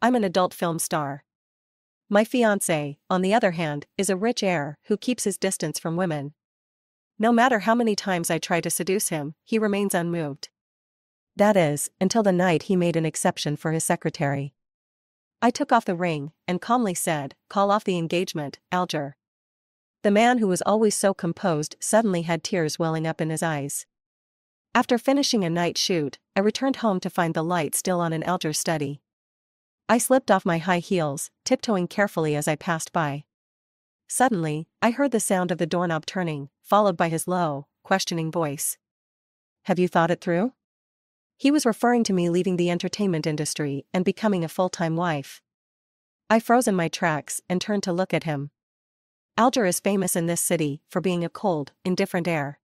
I'm an adult film star. My fiancé, on the other hand, is a rich heir who keeps his distance from women. No matter how many times I try to seduce him, he remains unmoved. That is, until the night he made an exception for his secretary. I took off the ring and calmly said, "Call off the engagement, Alger." The man who was always so composed suddenly had tears welling up in his eyes. After finishing a night shoot, I returned home to find the light still on in Alger's study. I slipped off my high heels, tiptoeing carefully as I passed by. Suddenly, I heard the sound of the doorknob turning, followed by his low, questioning voice. "Have you thought it through?" He was referring to me leaving the entertainment industry and becoming a full-time wife. I froze in my tracks and turned to look at him. Alger is famous in this city for being a cold, indifferent air.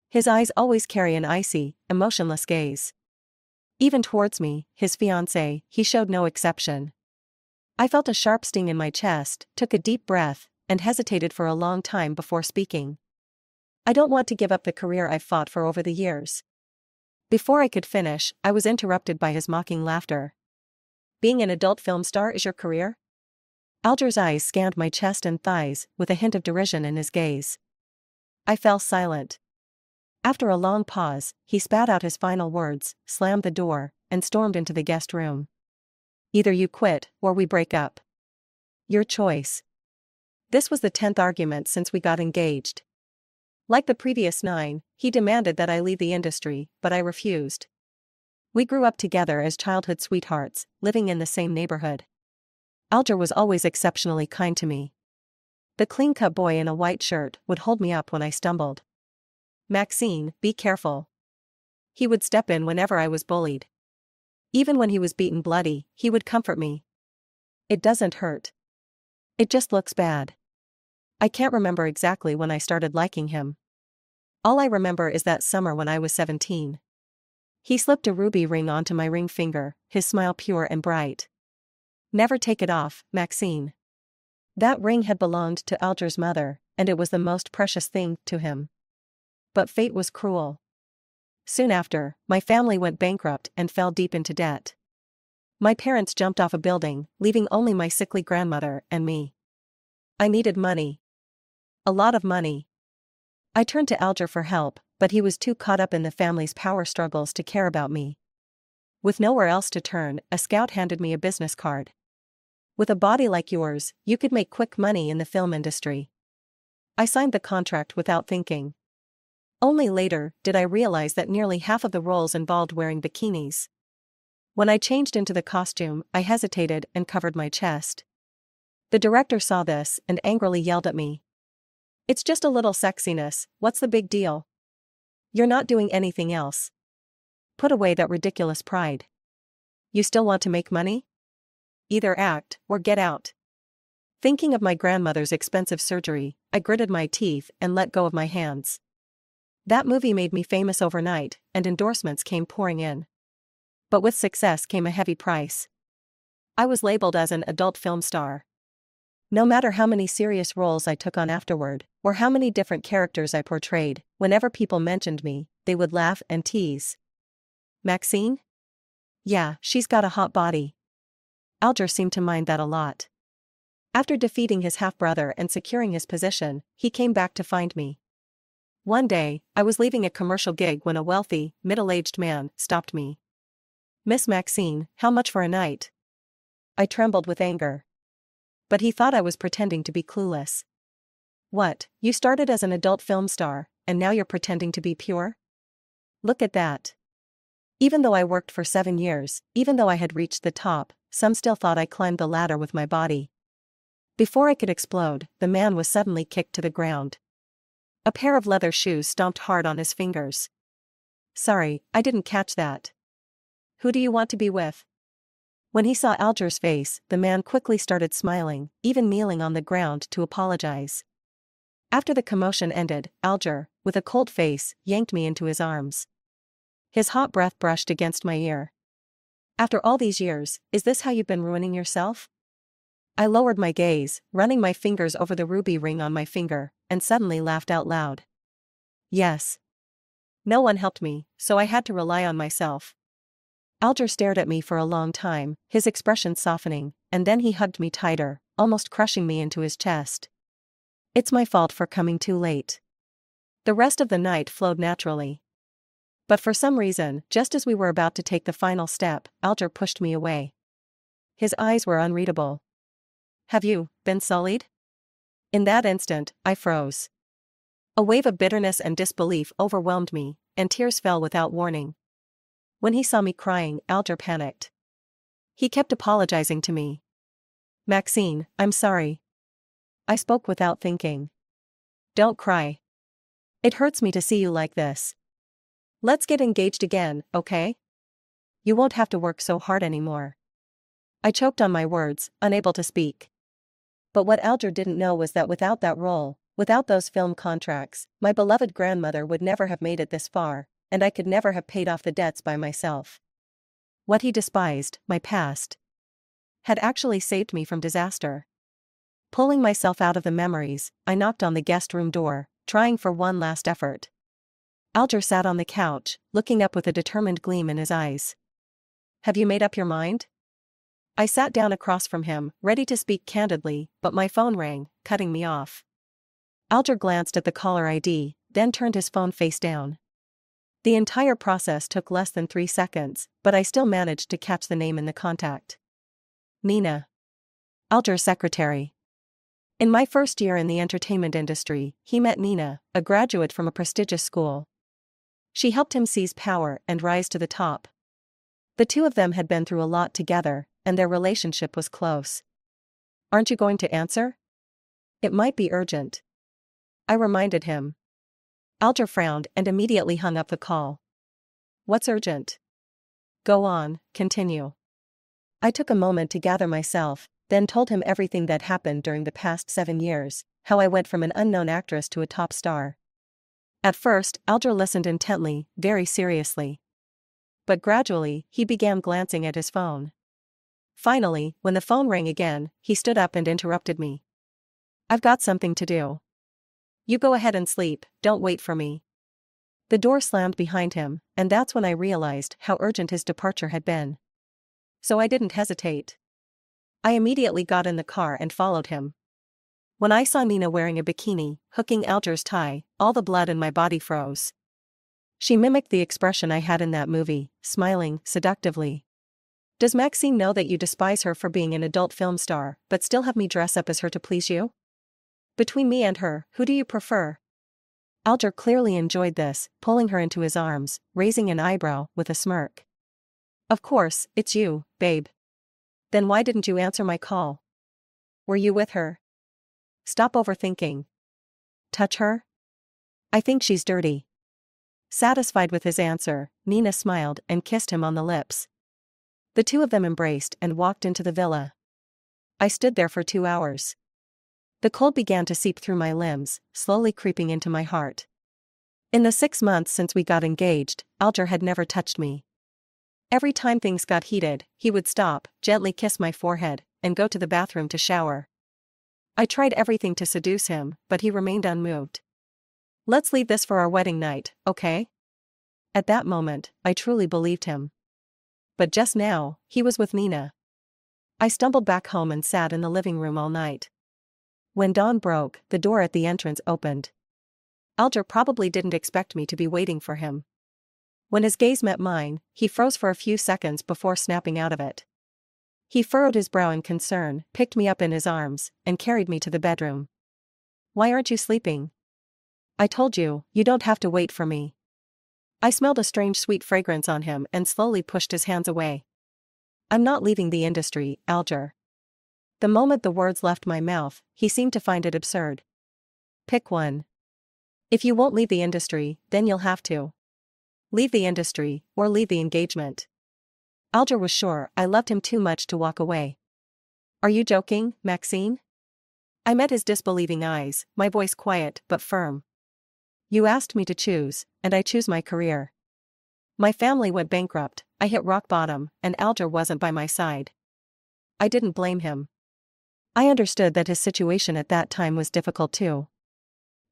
His eyes always carry an icy, emotionless gaze. Even towards me, his fiancée, he showed no exception. I felt a sharp sting in my chest, took a deep breath, and hesitated for a long time before speaking. "I don't want to give up the career I've fought for over the years." Before I could finish, I was interrupted by his mocking laughter. "Being an adult film star is your career?" Alger's eyes scanned my chest and thighs, with a hint of derision in his gaze. I fell silent. After a long pause, he spat out his final words, slammed the door, and stormed into the guest room. "Either you quit, or we break up. Your choice." This was the 10th argument since we got engaged. Like the previous 9, he demanded that I leave the industry, but I refused. We grew up together as childhood sweethearts, living in the same neighborhood. Alger was always exceptionally kind to me. The clean-cut boy in a white shirt would hold me up when I stumbled. "Maxine, be careful." He would step in whenever I was bullied. Even when he was beaten bloody, he would comfort me. "It doesn't hurt. It just looks bad." I can't remember exactly when I started liking him. All I remember is that summer when I was 17. He slipped a ruby ring onto my ring finger, his smile pure and bright. "Never take it off, Maxine." That ring had belonged to Alger's mother, and it was the most precious thing to him. But fate was cruel. Soon after, my family went bankrupt and fell deep into debt. My parents jumped off a building, leaving only my sickly grandmother and me. I needed money. A lot of money. I turned to Alger for help, but he was too caught up in the family's power struggles to care about me. With nowhere else to turn, a scout handed me a business card. "With a body like yours, you could make quick money in the film industry." I signed the contract without thinking. Only later did I realize that nearly half of the roles involved wearing bikinis. When I changed into the costume, I hesitated and covered my chest. The director saw this and angrily yelled at me. "It's just a little sexiness, what's the big deal? You're not doing anything else. Put away that ridiculous pride. You still want to make money? Either act, or get out." Thinking of my grandmother's expensive surgery, I gritted my teeth and let go of my hands. That movie made me famous overnight, and endorsements came pouring in. But with success came a heavy price. I was labeled as an adult film star. No matter how many serious roles I took on afterward, or how many different characters I portrayed, whenever people mentioned me, they would laugh and tease. "Maxine? Yeah, she's got a hot body." Alger seemed to mind that a lot. After defeating his half-brother and securing his position, he came back to find me. One day, I was leaving a commercial gig when a wealthy, middle-aged man stopped me. "Miss Maxine, how much for a night?" I trembled with anger. But he thought I was pretending to be clueless. "What, you started as an adult film star, and now you're pretending to be pure? Look at that." Even though I worked for 7 years, even though I had reached the top, some still thought I climbed the ladder with my body. Before I could explode, the man was suddenly kicked to the ground. A pair of leather shoes stomped hard on his fingers. "Sorry, I didn't catch that. Who do you want to be with?" When he saw Alger's face, the man quickly started smiling, even kneeling on the ground to apologize. After the commotion ended, Alger, with a cold face, yanked me into his arms. His hot breath brushed against my ear. "After all these years, is this how you've been ruining yourself?" I lowered my gaze, running my fingers over the ruby ring on my finger, and suddenly laughed out loud. Yes. No one helped me, so I had to rely on myself. Alger stared at me for a long time, his expression softening, and then he hugged me tighter, almost crushing me into his chest. It's my fault for coming too late. The rest of the night flowed naturally. But for some reason, just as we were about to take the final step, Alger pushed me away. His eyes were unreadable. Have you been sullied? In that instant, I froze. A wave of bitterness and disbelief overwhelmed me, and tears fell without warning. When he saw me crying, Alger panicked. He kept apologizing to me. Maxine, I'm sorry. I spoke without thinking. Don't cry. It hurts me to see you like this. Let's get engaged again, okay? You won't have to work so hard anymore. I choked on my words, unable to speak. But what Alger didn't know was that without that role, without those film contracts, my beloved grandmother would never have made it this far, and I could never have paid off the debts by myself. What he despised, my past, had actually saved me from disaster. Pulling myself out of the memories, I knocked on the guest room door, trying for one last effort. Alger sat on the couch, looking up with a determined gleam in his eyes. Have you made up your mind? I sat down across from him, ready to speak candidly, but my phone rang, cutting me off. Alger glanced at the caller ID, then turned his phone face down. The entire process took less than 3 seconds, but I still managed to catch the name in the contact. Nina. Alger's secretary. In my first year in the entertainment industry, he met Nina, a graduate from a prestigious school. She helped him seize power and rise to the top. The two of them had been through a lot together, and their relationship was close. Aren't you going to answer? It might be urgent. I reminded him. Alger frowned and immediately hung up the call. What's urgent? Go on, continue. I took a moment to gather myself, then told him everything that happened during the past 7 years, how I went from an unknown actress to a top star. At first, Alger listened intently, very seriously. But gradually, he began glancing at his phone. Finally, when the phone rang again, he stood up and interrupted me. I've got something to do. You go ahead and sleep, don't wait for me. The door slammed behind him, and that's when I realized how urgent his departure had been. So I didn't hesitate. I immediately got in the car and followed him. When I saw Nina wearing a bikini, hooking Alger's tie, all the blood in my body froze. She mimicked the expression I had in that movie, smiling seductively. Does Maxine know that you despise her for being an adult film star, but still have me dress up as her to please you? Between me and her, who do you prefer? Alger clearly enjoyed this, pulling her into his arms, raising an eyebrow, with a smirk. Of course, it's you, babe. Then why didn't you answer my call? Were you with her? Stop overthinking. Touch her? I think she's dirty. Satisfied with his answer, Nina smiled and kissed him on the lips. The two of them embraced and walked into the villa. I stood there for 2 hours. The cold began to seep through my limbs, slowly creeping into my heart. In the 6 months since we got engaged, Alger had never touched me. Every time things got heated, he would stop, gently kiss my forehead, and go to the bathroom to shower. I tried everything to seduce him, but he remained unmoved. Let's leave this for our wedding night, okay? At that moment, I truly believed him. But just now, he was with Nina. I stumbled back home and sat in the living room all night. When dawn broke, the door at the entrance opened. Alger probably didn't expect me to be waiting for him. When his gaze met mine, he froze for a few seconds before snapping out of it. He furrowed his brow in concern, picked me up in his arms, and carried me to the bedroom. Why aren't you sleeping? I told you, you don't have to wait for me. I smelled a strange sweet fragrance on him and slowly pushed his hands away. I'm not leaving the industry, Alger. The moment the words left my mouth, he seemed to find it absurd. Pick one. If you won't leave the industry, then you'll have to. Leave the industry, or leave the engagement. Alger was sure I loved him too much to walk away. Are you joking, Maxine? I met his disbelieving eyes, my voice quiet but firm. You asked me to choose, and I choose my career. My family went bankrupt, I hit rock bottom, and Alger wasn't by my side. I didn't blame him. I understood that his situation at that time was difficult too.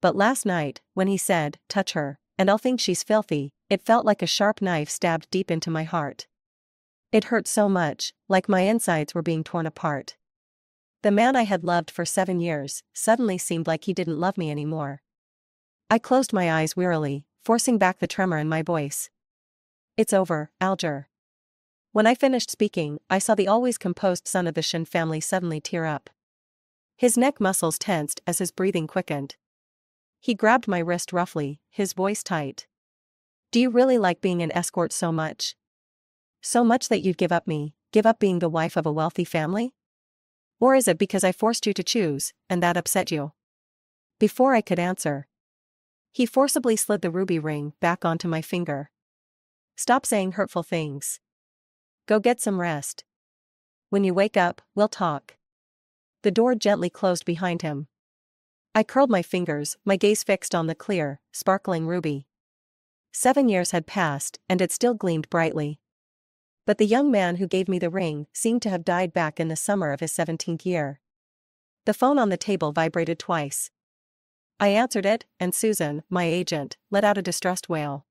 But last night, when he said, touch her, and I'll think she's filthy, it felt like a sharp knife stabbed deep into my heart. It hurt so much, like my insides were being torn apart. The man I had loved for 7 years suddenly seemed like he didn't love me anymore. I closed my eyes wearily, forcing back the tremor in my voice. It's over, Alger. When I finished speaking, I saw the always composed son of the Shin family suddenly tear up. His neck muscles tensed as his breathing quickened. He grabbed my wrist roughly, his voice tight. Do you really like being an escort so much? So much that you'd give up being the wife of a wealthy family? Or is it because I forced you to choose, and that upset you? Before I could answer, he forcibly slid the ruby ring back onto my finger. Stop saying hurtful things. Go get some rest. When you wake up, we'll talk. The door gently closed behind him. I curled my fingers, my gaze fixed on the clear, sparkling ruby. 7 years had passed, and it still gleamed brightly. But the young man who gave me the ring seemed to have died back in the summer of his 17th year. The phone on the table vibrated twice. I answered it, and Susan, my agent, let out a distressed wail.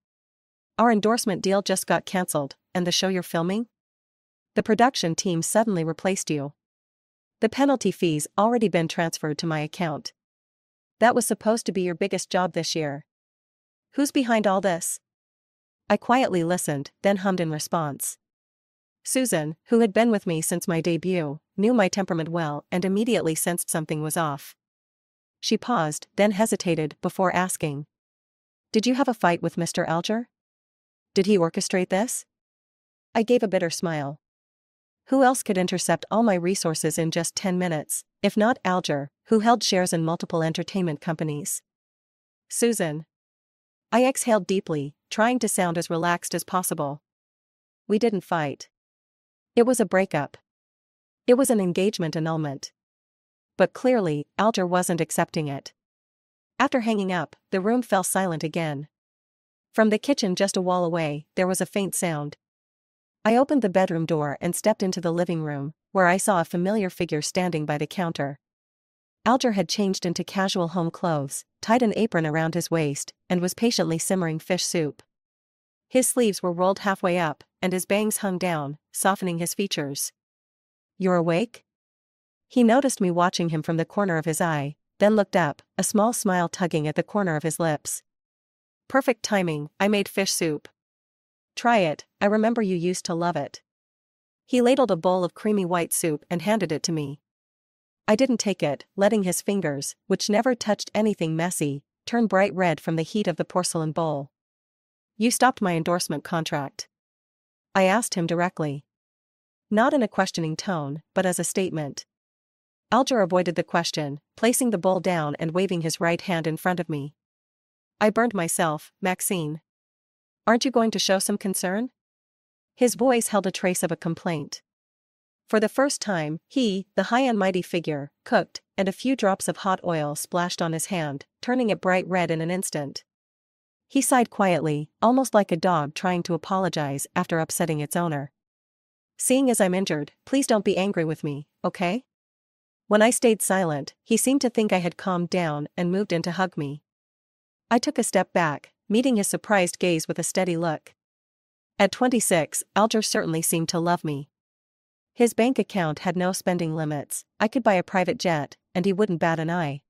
Our endorsement deal just got cancelled, and the show you're filming? The production team suddenly replaced you. The penalty fees already been transferred to my account. That was supposed to be your biggest job this year. Who's behind all this? I quietly listened, then hummed in response. Susan, who had been with me since my debut, knew my temperament well and immediately sensed something was off. She paused, then hesitated before asking. Did you have a fight with Mr. Alger? Did he orchestrate this? I gave a bitter smile. Who else could intercept all my resources in just 10 minutes, if not Alger, who held shares in multiple entertainment companies? Susan. I exhaled deeply, trying to sound as relaxed as possible. We didn't fight. It was a breakup. It was an engagement annulment. But clearly, Alger wasn't accepting it. After hanging up, the room fell silent again. From the kitchen just a wall away, there was a faint sound. I opened the bedroom door and stepped into the living room, where I saw a familiar figure standing by the counter. Alger had changed into casual home clothes, tied an apron around his waist, and was patiently simmering fish soup. His sleeves were rolled halfway up, and his bangs hung down, softening his features. You're awake? He noticed me watching him from the corner of his eye, then looked up, a small smile tugging at the corner of his lips. Perfect timing, I made fish soup. Try it, I remember you used to love it. He ladled a bowl of creamy white soup and handed it to me. I didn't take it, letting his fingers, which never touched anything messy, turn bright red from the heat of the porcelain bowl. You stopped my endorsement contract. I asked him directly. Not in a questioning tone, but as a statement. Alger avoided the question, placing the bowl down and waving his right hand in front of me. I burned myself, Maxine. Aren't you going to show some concern? His voice held a trace of a complaint. For the first time, he, the high and mighty figure, cooked, and a few drops of hot oil splashed on his hand, turning it bright red in an instant. He sighed quietly, almost like a dog trying to apologize after upsetting its owner. Seeing as I'm injured, please don't be angry with me, okay? When I stayed silent, he seemed to think I had calmed down and moved in to hug me. I took a step back, meeting his surprised gaze with a steady look. At 26, Alger certainly seemed to love me. His bank account had no spending limits, I could buy a private jet, and he wouldn't bat an eye.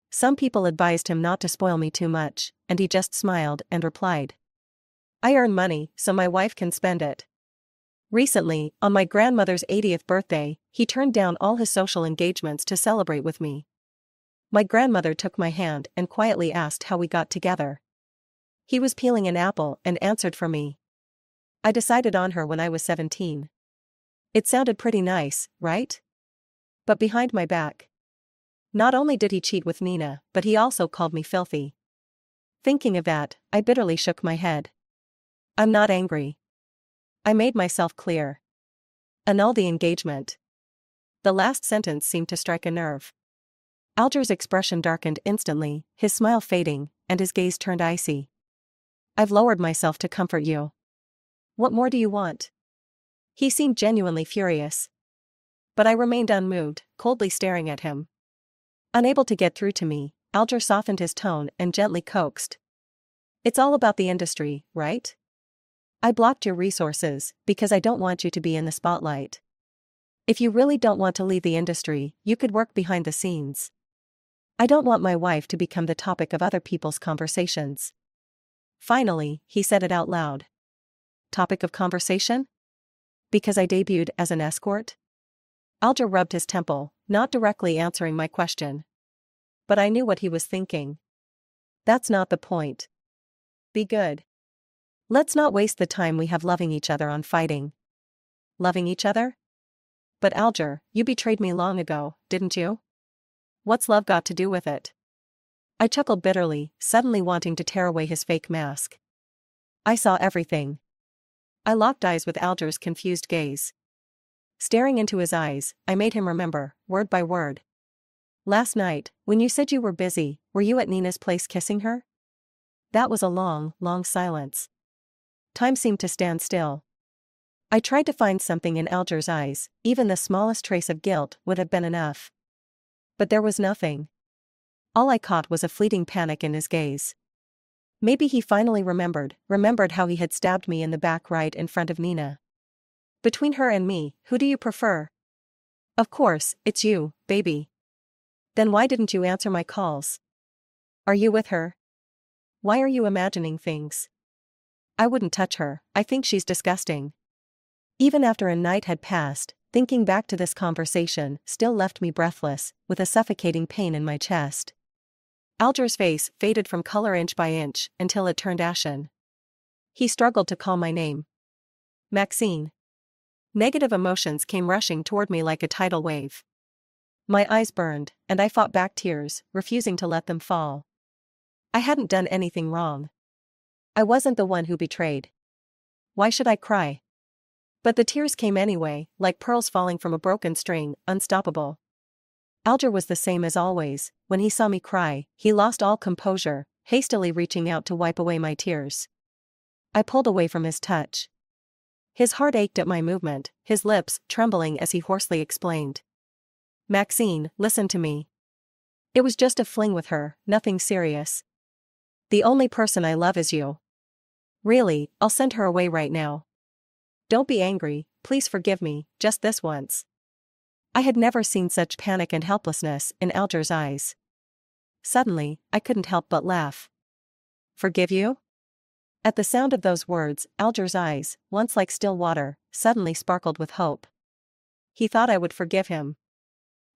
Some people advised him not to spoil me too much, and he just smiled and replied. I earn money, so my wife can spend it. Recently, on my grandmother's 80th birthday, he turned down all his social engagements to celebrate with me. My grandmother took my hand and quietly asked how we got together. He was peeling an apple and answered for me. I decided on her when I was 17. It sounded pretty nice, right? But behind my back. Not only did he cheat with Nina, but he also called me filthy. Thinking of that, I bitterly shook my head. I'm not angry. I made myself clear. Annul the engagement. The last sentence seemed to strike a nerve. Alger's expression darkened instantly, his smile fading, and his gaze turned icy. I've lowered myself to comfort you. What more do you want? He seemed genuinely furious. But I remained unmoved, coldly staring at him. Unable to get through to me, Alger softened his tone and gently coaxed. It's all about the industry, right? I blocked your resources because I don't want you to be in the spotlight. If you really don't want to leave the industry, you could work behind the scenes. I don't want my wife to become the topic of other people's conversations. Finally, he said it out loud. Topic of conversation? Because I debuted as an escort? Alger rubbed his temple, not directly answering my question. But I knew what he was thinking. That's not the point. Be good. Let's not waste the time we have loving each other on fighting. Loving each other? But Alger, you betrayed me long ago, didn't you? What's love got to do with it? I chuckled bitterly, suddenly wanting to tear away his fake mask. I saw everything. I locked eyes with Alger's confused gaze. Staring into his eyes, I made him remember, word by word. Last night, when you said you were busy, were you at Nina's place kissing her? That was a long, long silence. Time seemed to stand still. I tried to find something in Alger's eyes, even the smallest trace of guilt would have been enough. But there was nothing. All I caught was a fleeting panic in his gaze. Maybe he finally remembered how he had stabbed me in the back right in front of Nina. Between her and me, who do you prefer? Of course, it's you, baby. Then why didn't you answer my calls? Are you with her? Why are you imagining things? I wouldn't touch her, I think she's disgusting. Even after a night had passed, thinking back to this conversation still left me breathless, with a suffocating pain in my chest. Alger's face faded from color inch by inch until it turned ashen. He struggled to call my name. Maxine. Negative emotions came rushing toward me like a tidal wave. My eyes burned, and I fought back tears, refusing to let them fall. I hadn't done anything wrong. I wasn't the one who betrayed. Why should I cry? But the tears came anyway, like pearls falling from a broken string, unstoppable. Alger was the same as always. When he saw me cry, he lost all composure, hastily reaching out to wipe away my tears. I pulled away from his touch. His heart ached at my movement, his lips trembling as he hoarsely explained. Maxine, listen to me. It was just a fling with her, nothing serious. The only person I love is you. Really, I'll send her away right now. Don't be angry, please forgive me, just this once. I had never seen such panic and helplessness in Alger's eyes. Suddenly, I couldn't help but laugh. Forgive you? At the sound of those words, Alger's eyes, once like still water, suddenly sparkled with hope. He thought I would forgive him.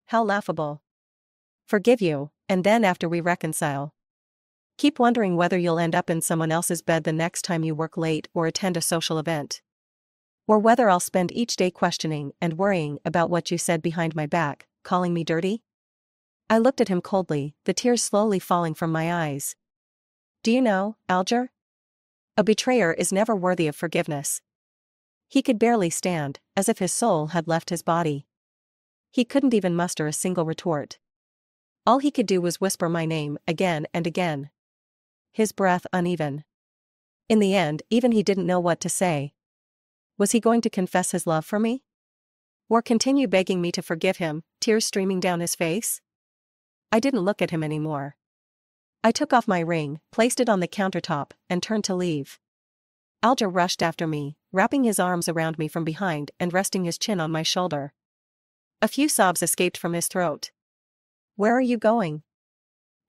How laughable. Forgive you, and then after we reconcile. Keep wondering whether you'll end up in someone else's bed the next time you work late or attend a social event. Or whether I'll spend each day questioning and worrying about what you said behind my back, calling me dirty? I looked at him coldly, the tears slowly falling from my eyes. Do you know, Alger? A betrayer is never worthy of forgiveness. He could barely stand, as if his soul had left his body. He couldn't even muster a single retort. All he could do was whisper my name again and again. His breath uneven. In the end, even he didn't know what to say. Was he going to confess his love for me? Or continue begging me to forgive him, tears streaming down his face? I didn't look at him anymore. I took off my ring, placed it on the countertop, and turned to leave. Alger rushed after me, wrapping his arms around me from behind and resting his chin on my shoulder. A few sobs escaped from his throat. Where are you going?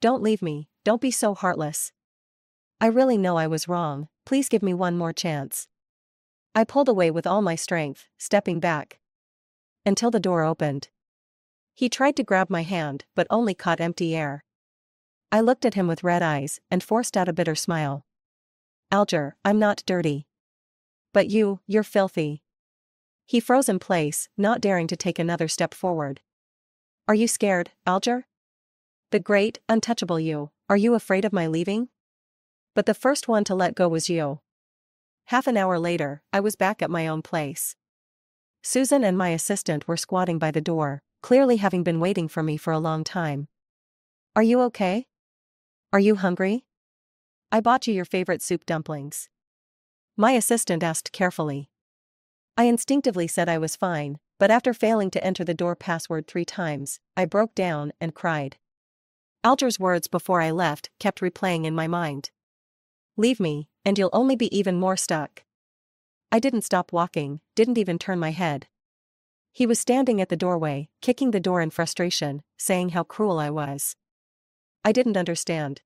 Don't leave me, don't be so heartless. I really know I was wrong, please give me one more chance. I pulled away with all my strength, stepping back. Until the door opened. He tried to grab my hand, but only caught empty air. I looked at him with red eyes and forced out a bitter smile. Alger, I'm not dirty. But you're filthy. He froze in place, not daring to take another step forward. Are you scared, Alger? The great, untouchable you, are you afraid of my leaving? But the first one to let go was you. Half an hour later, I was back at my own place. Susan and my assistant were squatting by the door, clearly having been waiting for me for a long time. Are you okay? Are you hungry? I bought you your favorite soup dumplings. My assistant asked carefully. I instinctively said I was fine, but after failing to enter the door password 3 times, I broke down and cried. Alger's words before I left kept replaying in my mind. Leave me, and you'll only be even more stuck. I didn't stop walking, didn't even turn my head. He was standing at the doorway, kicking the door in frustration, saying how cruel I was. I didn't understand.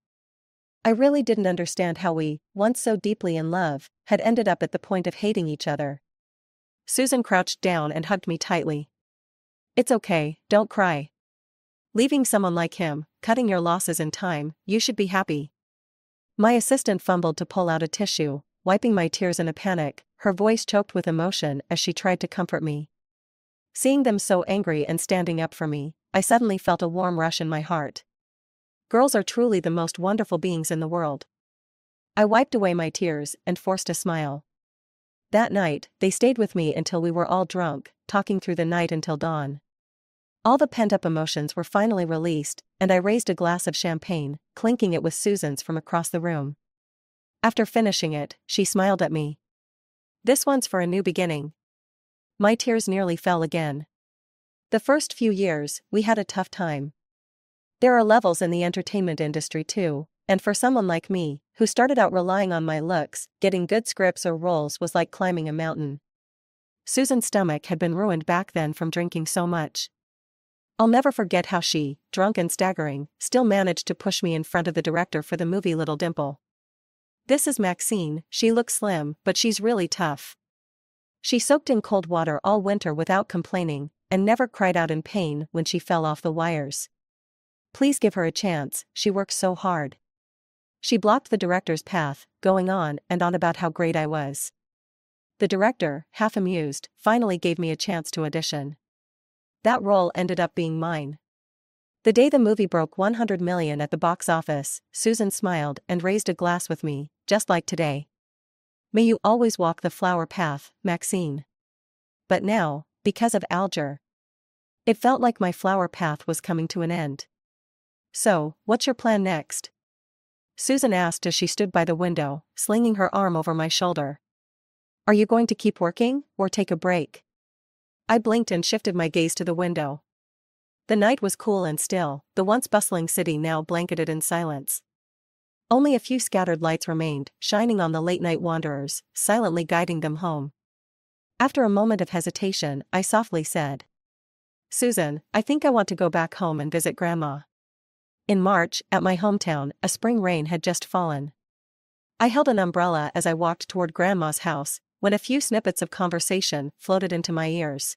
I really didn't understand how we, once so deeply in love, had ended up at the point of hating each other. Susan crouched down and hugged me tightly. It's okay, don't cry. Leaving someone like him, cutting your losses in time, you should be happy. My assistant fumbled to pull out a tissue, wiping my tears in a panic, her voice choked with emotion as she tried to comfort me. Seeing them so angry and standing up for me, I suddenly felt a warm rush in my heart. Girls are truly the most wonderful beings in the world. I wiped away my tears and forced a smile. That night, they stayed with me until we were all drunk, talking through the night until dawn. All the pent-up emotions were finally released, and I raised a glass of champagne, clinking it with Susan's from across the room. After finishing it, she smiled at me. This one's for a new beginning. My tears nearly fell again. The first few years, we had a tough time. There are levels in the entertainment industry too, and for someone like me, who started out relying on my looks, getting good scripts or roles was like climbing a mountain. Susan's stomach had been ruined back then from drinking so much. I'll never forget how she, drunk and staggering, still managed to push me in front of the director for the movie Little Dimple. This is Maxine, she looks slim, but she's really tough. She soaked in cold water all winter without complaining, and never cried out in pain when she fell off the wires. Please give her a chance, she works so hard. She blocked the director's path, going on and on about how great I was. The director, half amused, finally gave me a chance to audition. That role ended up being mine. The day the movie broke 100 million at the box office, Susan smiled and raised a glass with me, just like today. May you always walk the flower path, Maxine. But now, because of Alger, it felt like my flower path was coming to an end. So, what's your plan next? Susan asked as she stood by the window, slinging her arm over my shoulder. Are you going to keep working, or take a break? I blinked and shifted my gaze to the window. The night was cool and still, the once bustling city now blanketed in silence. Only a few scattered lights remained, shining on the late-night wanderers, silently guiding them home. After a moment of hesitation, I softly said, Susan, I think I want to go back home and visit Grandma. In March, at my hometown, a spring rain had just fallen. I held an umbrella as I walked toward Grandma's house, when a few snippets of conversation floated into my ears.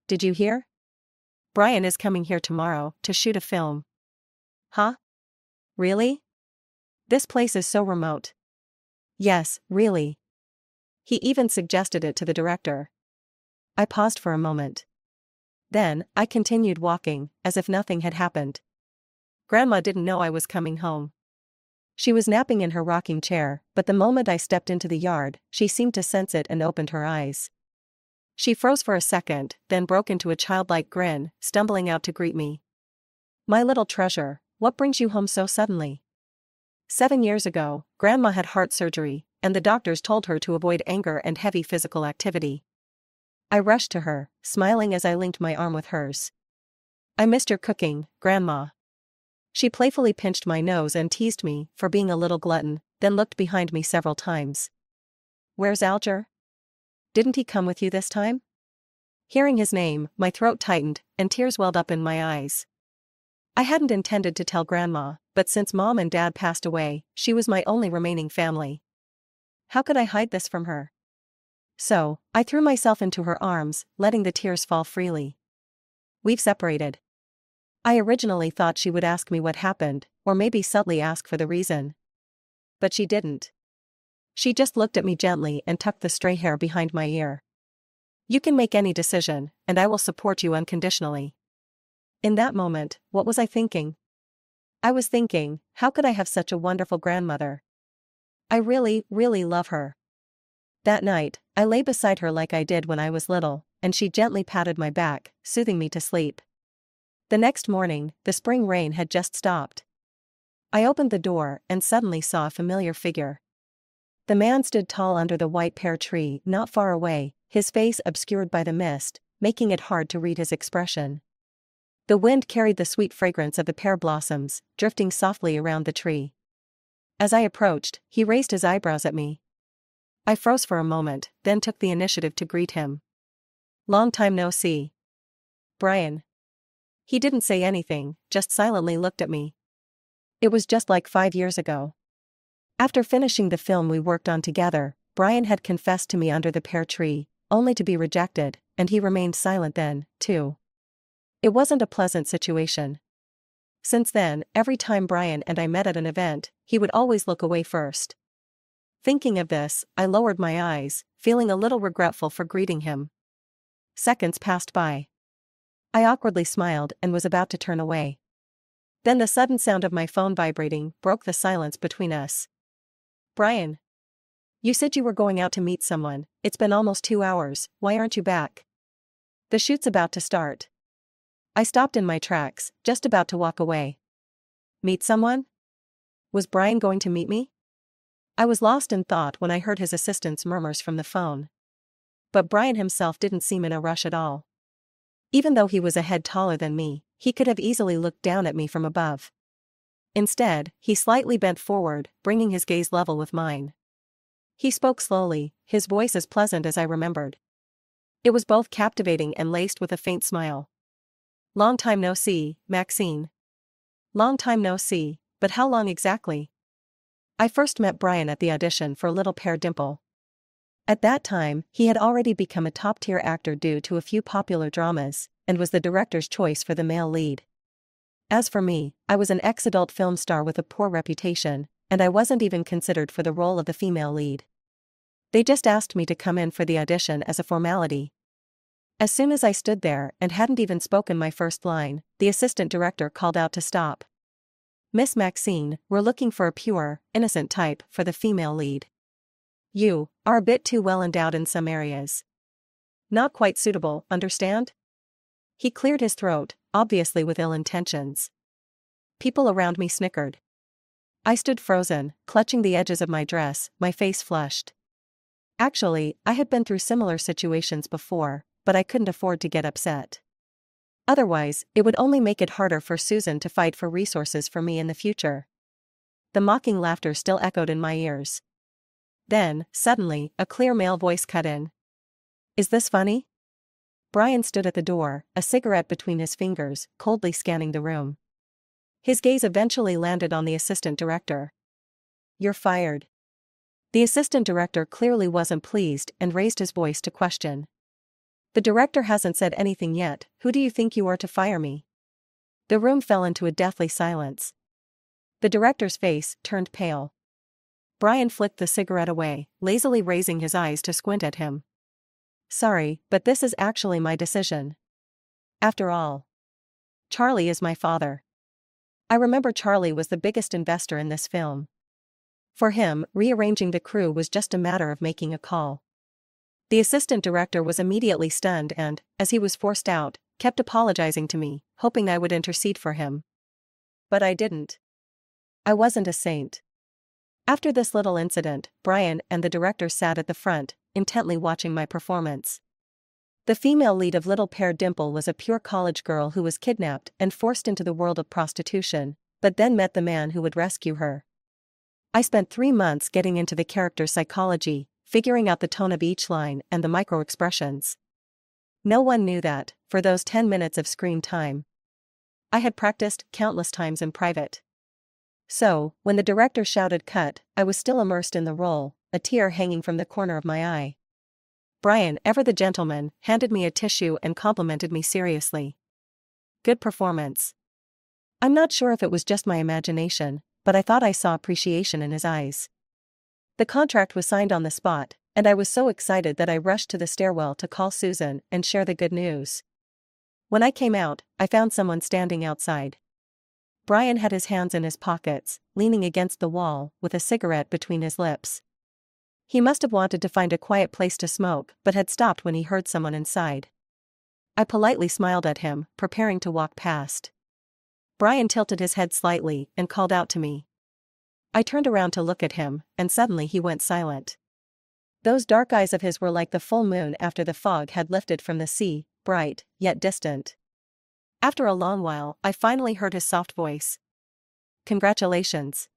Did you hear? Brian is coming here tomorrow to shoot a film. Huh? Really? This place is so remote. Yes, really. He even suggested it to the director. I paused for a moment. Then, I continued walking, as if nothing had happened. Grandma didn't know I was coming home. She was napping in her rocking chair, but the moment I stepped into the yard, she seemed to sense it and opened her eyes. She froze for a second, then broke into a childlike grin, stumbling out to greet me. My little treasure, what brings you home so suddenly? 7 years ago, Grandma had heart surgery, and the doctors told her to avoid anger and heavy physical activity. I rushed to her, smiling as I linked my arm with hers. I missed your cooking, Grandma. She playfully pinched my nose and teased me for being a little glutton, then looked behind me several times. Where's Alger? Didn't he come with you this time? Hearing his name, my throat tightened, and tears welled up in my eyes. I hadn't intended to tell Grandma, but since Mom and Dad passed away, she was my only remaining family. How could I hide this from her? So, I threw myself into her arms, letting the tears fall freely. We've separated. I originally thought she would ask me what happened, or maybe subtly ask for the reason. But she didn't. She just looked at me gently and tucked the stray hair behind my ear. You can make any decision, and I will support you unconditionally. In that moment, what was I thinking? I was thinking, how could I have such a wonderful grandmother? I really, really love her. That night, I lay beside her like I did when I was little, and she gently patted my back, soothing me to sleep. The next morning, the spring rain had just stopped. I opened the door and suddenly saw a familiar figure. The man stood tall under the white pear tree not far away, his face obscured by the mist, making it hard to read his expression. The wind carried the sweet fragrance of the pear blossoms, drifting softly around the tree. As I approached, he raised his eyebrows at me. I froze for a moment, then took the initiative to greet him. Long time no see. Brian. He didn't say anything, just silently looked at me. It was just like 5 years ago. After finishing the film we worked on together, Brian had confessed to me under the pear tree, only to be rejected, and he remained silent then, too. It wasn't a pleasant situation. Since then, every time Brian and I met at an event, he would always look away first. Thinking of this, I lowered my eyes, feeling a little regretful for greeting him. Seconds passed by. I awkwardly smiled and was about to turn away. Then the sudden sound of my phone vibrating broke the silence between us. Brian. You said you were going out to meet someone. It's been almost 2 hours, why aren't you back? The shoot's about to start. I stopped in my tracks, just about to walk away. Meet someone? Was Brian going to meet me? I was lost in thought when I heard his assistant's murmurs from the phone. But Brian himself didn't seem in a rush at all. Even though he was a head taller than me, he could have easily looked down at me from above. Instead, he slightly bent forward, bringing his gaze level with mine. He spoke slowly, his voice as pleasant as I remembered. It was both captivating and laced with a faint smile. Long time no see, Maxine. Long time no see, but how long exactly? I first met Brian at the audition for Little Pear Dimple. At that time, he had already become a top-tier actor due to a few popular dramas, and was the director's choice for the male lead. As for me, I was an ex-adult film star with a poor reputation, and I wasn't even considered for the role of the female lead. They just asked me to come in for the audition as a formality. As soon as I stood there and hadn't even spoken my first line, the assistant director called out to stop. Miss Maxine, we're looking for a pure, innocent type for the female lead. You are a bit too well endowed in some areas. Not quite suitable, understand? He cleared his throat, obviously with ill intentions. People around me snickered. I stood frozen, clutching the edges of my dress, my face flushed. Actually, I had been through similar situations before, but I couldn't afford to get upset. Otherwise, it would only make it harder for Susan to fight for resources for me in the future. The mocking laughter still echoed in my ears. Then, suddenly, a clear male voice cut in. Is this funny? Brian stood at the door, a cigarette between his fingers, coldly scanning the room. His gaze eventually landed on the assistant director. You're fired. The assistant director clearly wasn't pleased and raised his voice to question. The director hasn't said anything yet, who do you think you are to fire me? The room fell into a deathly silence. The director's face turned pale. Brian flicked the cigarette away, lazily raising his eyes to squint at him. Sorry, but this is actually my decision. After all, Charlie is my father. I remember Charlie was the biggest investor in this film. For him, rearranging the crew was just a matter of making a call. The assistant director was immediately stunned and, as he was forced out, kept apologizing to me, hoping I would intercede for him. But I didn't. I wasn't a saint. After this little incident, Brian and the director sat at the front, intently watching my performance. The female lead of Little Pear Dimple was a pure college girl who was kidnapped and forced into the world of prostitution, but then met the man who would rescue her. I spent 3 months getting into the character's psychology, figuring out the tone of each line and the micro-expressions. No one knew that, for those 10 minutes of screen time, I had practiced countless times in private. So, when the director shouted cut, I was still immersed in the role, a tear hanging from the corner of my eye. Brian, ever the gentleman, handed me a tissue and complimented me seriously. Good performance. I'm not sure if it was just my imagination, but I thought I saw appreciation in his eyes. The contract was signed on the spot, and I was so excited that I rushed to the stairwell to call Susan and share the good news. When I came out, I found someone standing outside. Brian had his hands in his pockets, leaning against the wall, with a cigarette between his lips. He must have wanted to find a quiet place to smoke, but had stopped when he heard someone inside. I politely smiled at him, preparing to walk past. Brian tilted his head slightly and called out to me. I turned around to look at him, and suddenly he went silent. Those dark eyes of his were like the full moon after the fog had lifted from the sea, bright, yet distant. After a long while, I finally heard his soft voice. Congratulations.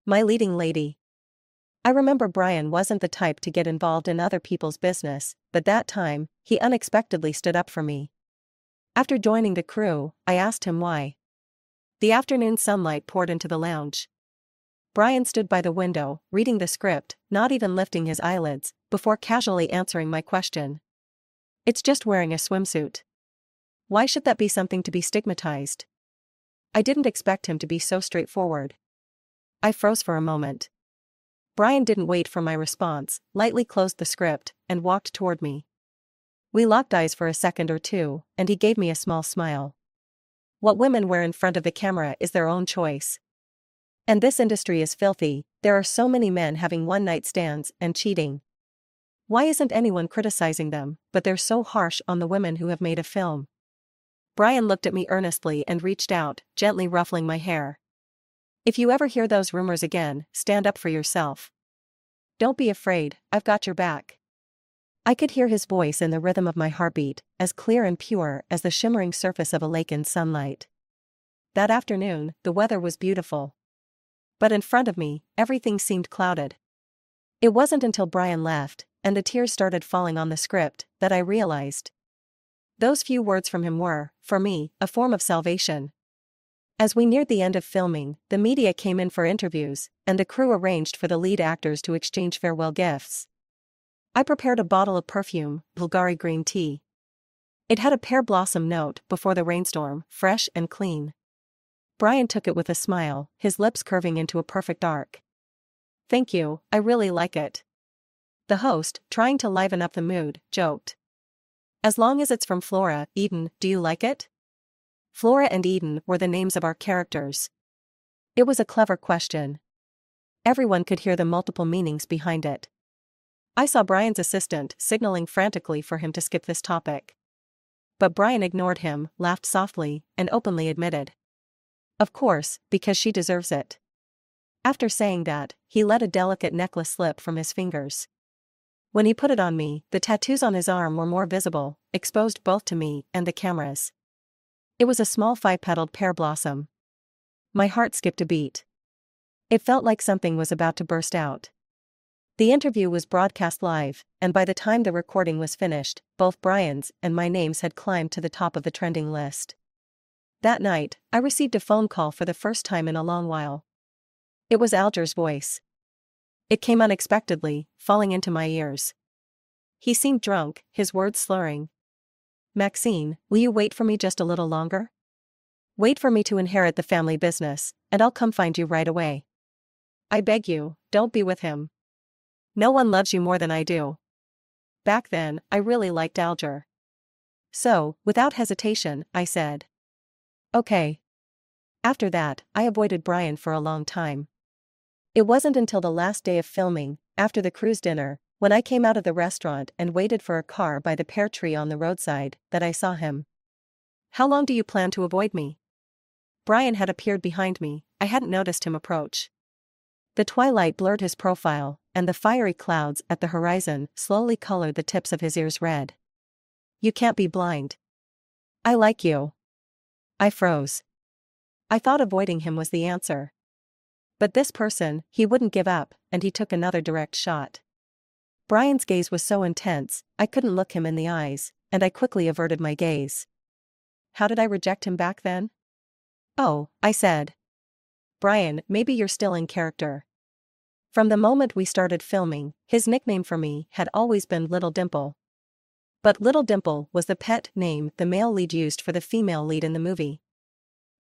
My leading lady. I remember Brian wasn't the type to get involved in other people's business, but that time, he unexpectedly stood up for me. After joining the crew, I asked him why. The afternoon sunlight poured into the lounge. Brian stood by the window, reading the script, not even lifting his eyelids, before casually answering my question. It's just wearing a swimsuit. Why should that be something to be stigmatized? I didn't expect him to be so straightforward. I froze for a moment. Brian didn't wait for my response, lightly closed the script, and walked toward me. We locked eyes for a second or two, and he gave me a small smile. What women wear in front of the camera is their own choice. And this industry is filthy, there are so many men having one-night stands and cheating. Why isn't anyone criticizing them, but they're so harsh on the women who have made a film? Brian looked at me earnestly and reached out, gently ruffling my hair. If you ever hear those rumors again, stand up for yourself. Don't be afraid, I've got your back. I could hear his voice in the rhythm of my heartbeat, as clear and pure as the shimmering surface of a lake in sunlight. That afternoon, the weather was beautiful. But in front of me, everything seemed clouded. It wasn't until Brian left, and the tears started falling on the script, that I realized. Those few words from him were, for me, a form of salvation. As we neared the end of filming, the media came in for interviews, and the crew arranged for the lead actors to exchange farewell gifts. I prepared a bottle of perfume, Bulgari green tea. It had a pear blossom note before the rainstorm, fresh and clean. Brian took it with a smile, his lips curving into a perfect arc. Thank you, I really like it. The host, trying to liven up the mood, joked. As long as it's from Flora, Eden, do you like it? Flora and Eden were the names of our characters. It was a clever question. Everyone could hear the multiple meanings behind it. I saw Brian's assistant signaling frantically for him to skip this topic. But Brian ignored him, laughed softly, and openly admitted. Of course, because she deserves it. After saying that, he let a delicate necklace slip from his fingers. When he put it on me, the tattoos on his arm were more visible, exposed both to me and the cameras. It was a small 5-petaled pear blossom. My heart skipped a beat. It felt like something was about to burst out. The interview was broadcast live, and by the time the recording was finished, both Brian's and my names had climbed to the top of the trending list. That night, I received a phone call for the first time in a long while. It was Alger's voice. It came unexpectedly, falling into my ears. He seemed drunk, his words slurring. Maxine, will you wait for me just a little longer? Wait for me to inherit the family business, and I'll come find you right away. I beg you, don't be with him. No one loves you more than I do. Back then, I really liked Alger. So, without hesitation, I said. Okay. After that, I avoided Brian for a long time. It wasn't until the last day of filming, after the crew's dinner, when I came out of the restaurant and waited for a car by the pear tree on the roadside, that I saw him. How long do you plan to avoid me? Brian had appeared behind me, I hadn't noticed him approach. The twilight blurred his profile, and the fiery clouds at the horizon slowly colored the tips of his ears red. You can't be blind. I like you. I froze. I thought avoiding him was the answer. But this person, he wouldn't give up, and he took another direct shot. Brian's gaze was so intense, I couldn't look him in the eyes, and I quickly averted my gaze. How did I reject him back then? Oh, I said. Brian, maybe you're still in character. From the moment we started filming, his nickname for me had always been Little Dimple. But Little Dimple was the pet name the male lead used for the female lead in the movie.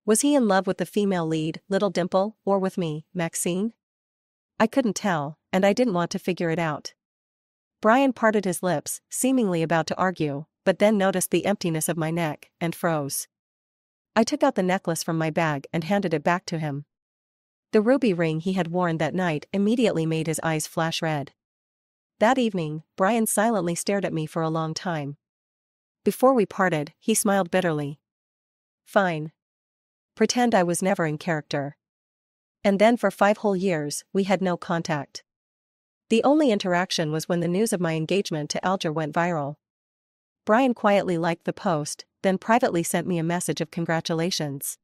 Was he in love with the female lead, Little Dimple, or with me, Maxine? I couldn't tell, and I didn't want to figure it out. Brian parted his lips, seemingly about to argue, but then noticed the emptiness of my neck, and froze. I took out the necklace from my bag and handed it back to him. The ruby ring he had worn that night immediately made his eyes flash red. That evening, Brian silently stared at me for a long time. Before we parted, he smiled bitterly. Fine. Pretend I was never in character. And then for 5 whole years, we had no contact. The only interaction was when the news of my engagement to Alger went viral. Brian quietly liked the post, then privately sent me a message of congratulations.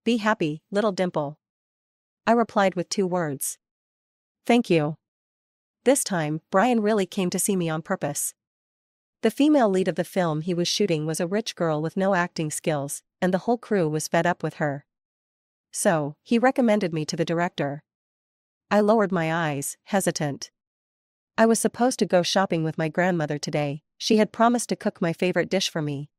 Be happy, Little Dimple. I replied with 2 words. Thank you. This time, Brian really came to see me on purpose. The female lead of the film he was shooting was a rich girl with no acting skills, and the whole crew was fed up with her. So, he recommended me to the director. I lowered my eyes, hesitant. I was supposed to go shopping with my grandmother today. She had promised to cook my favorite dish for me.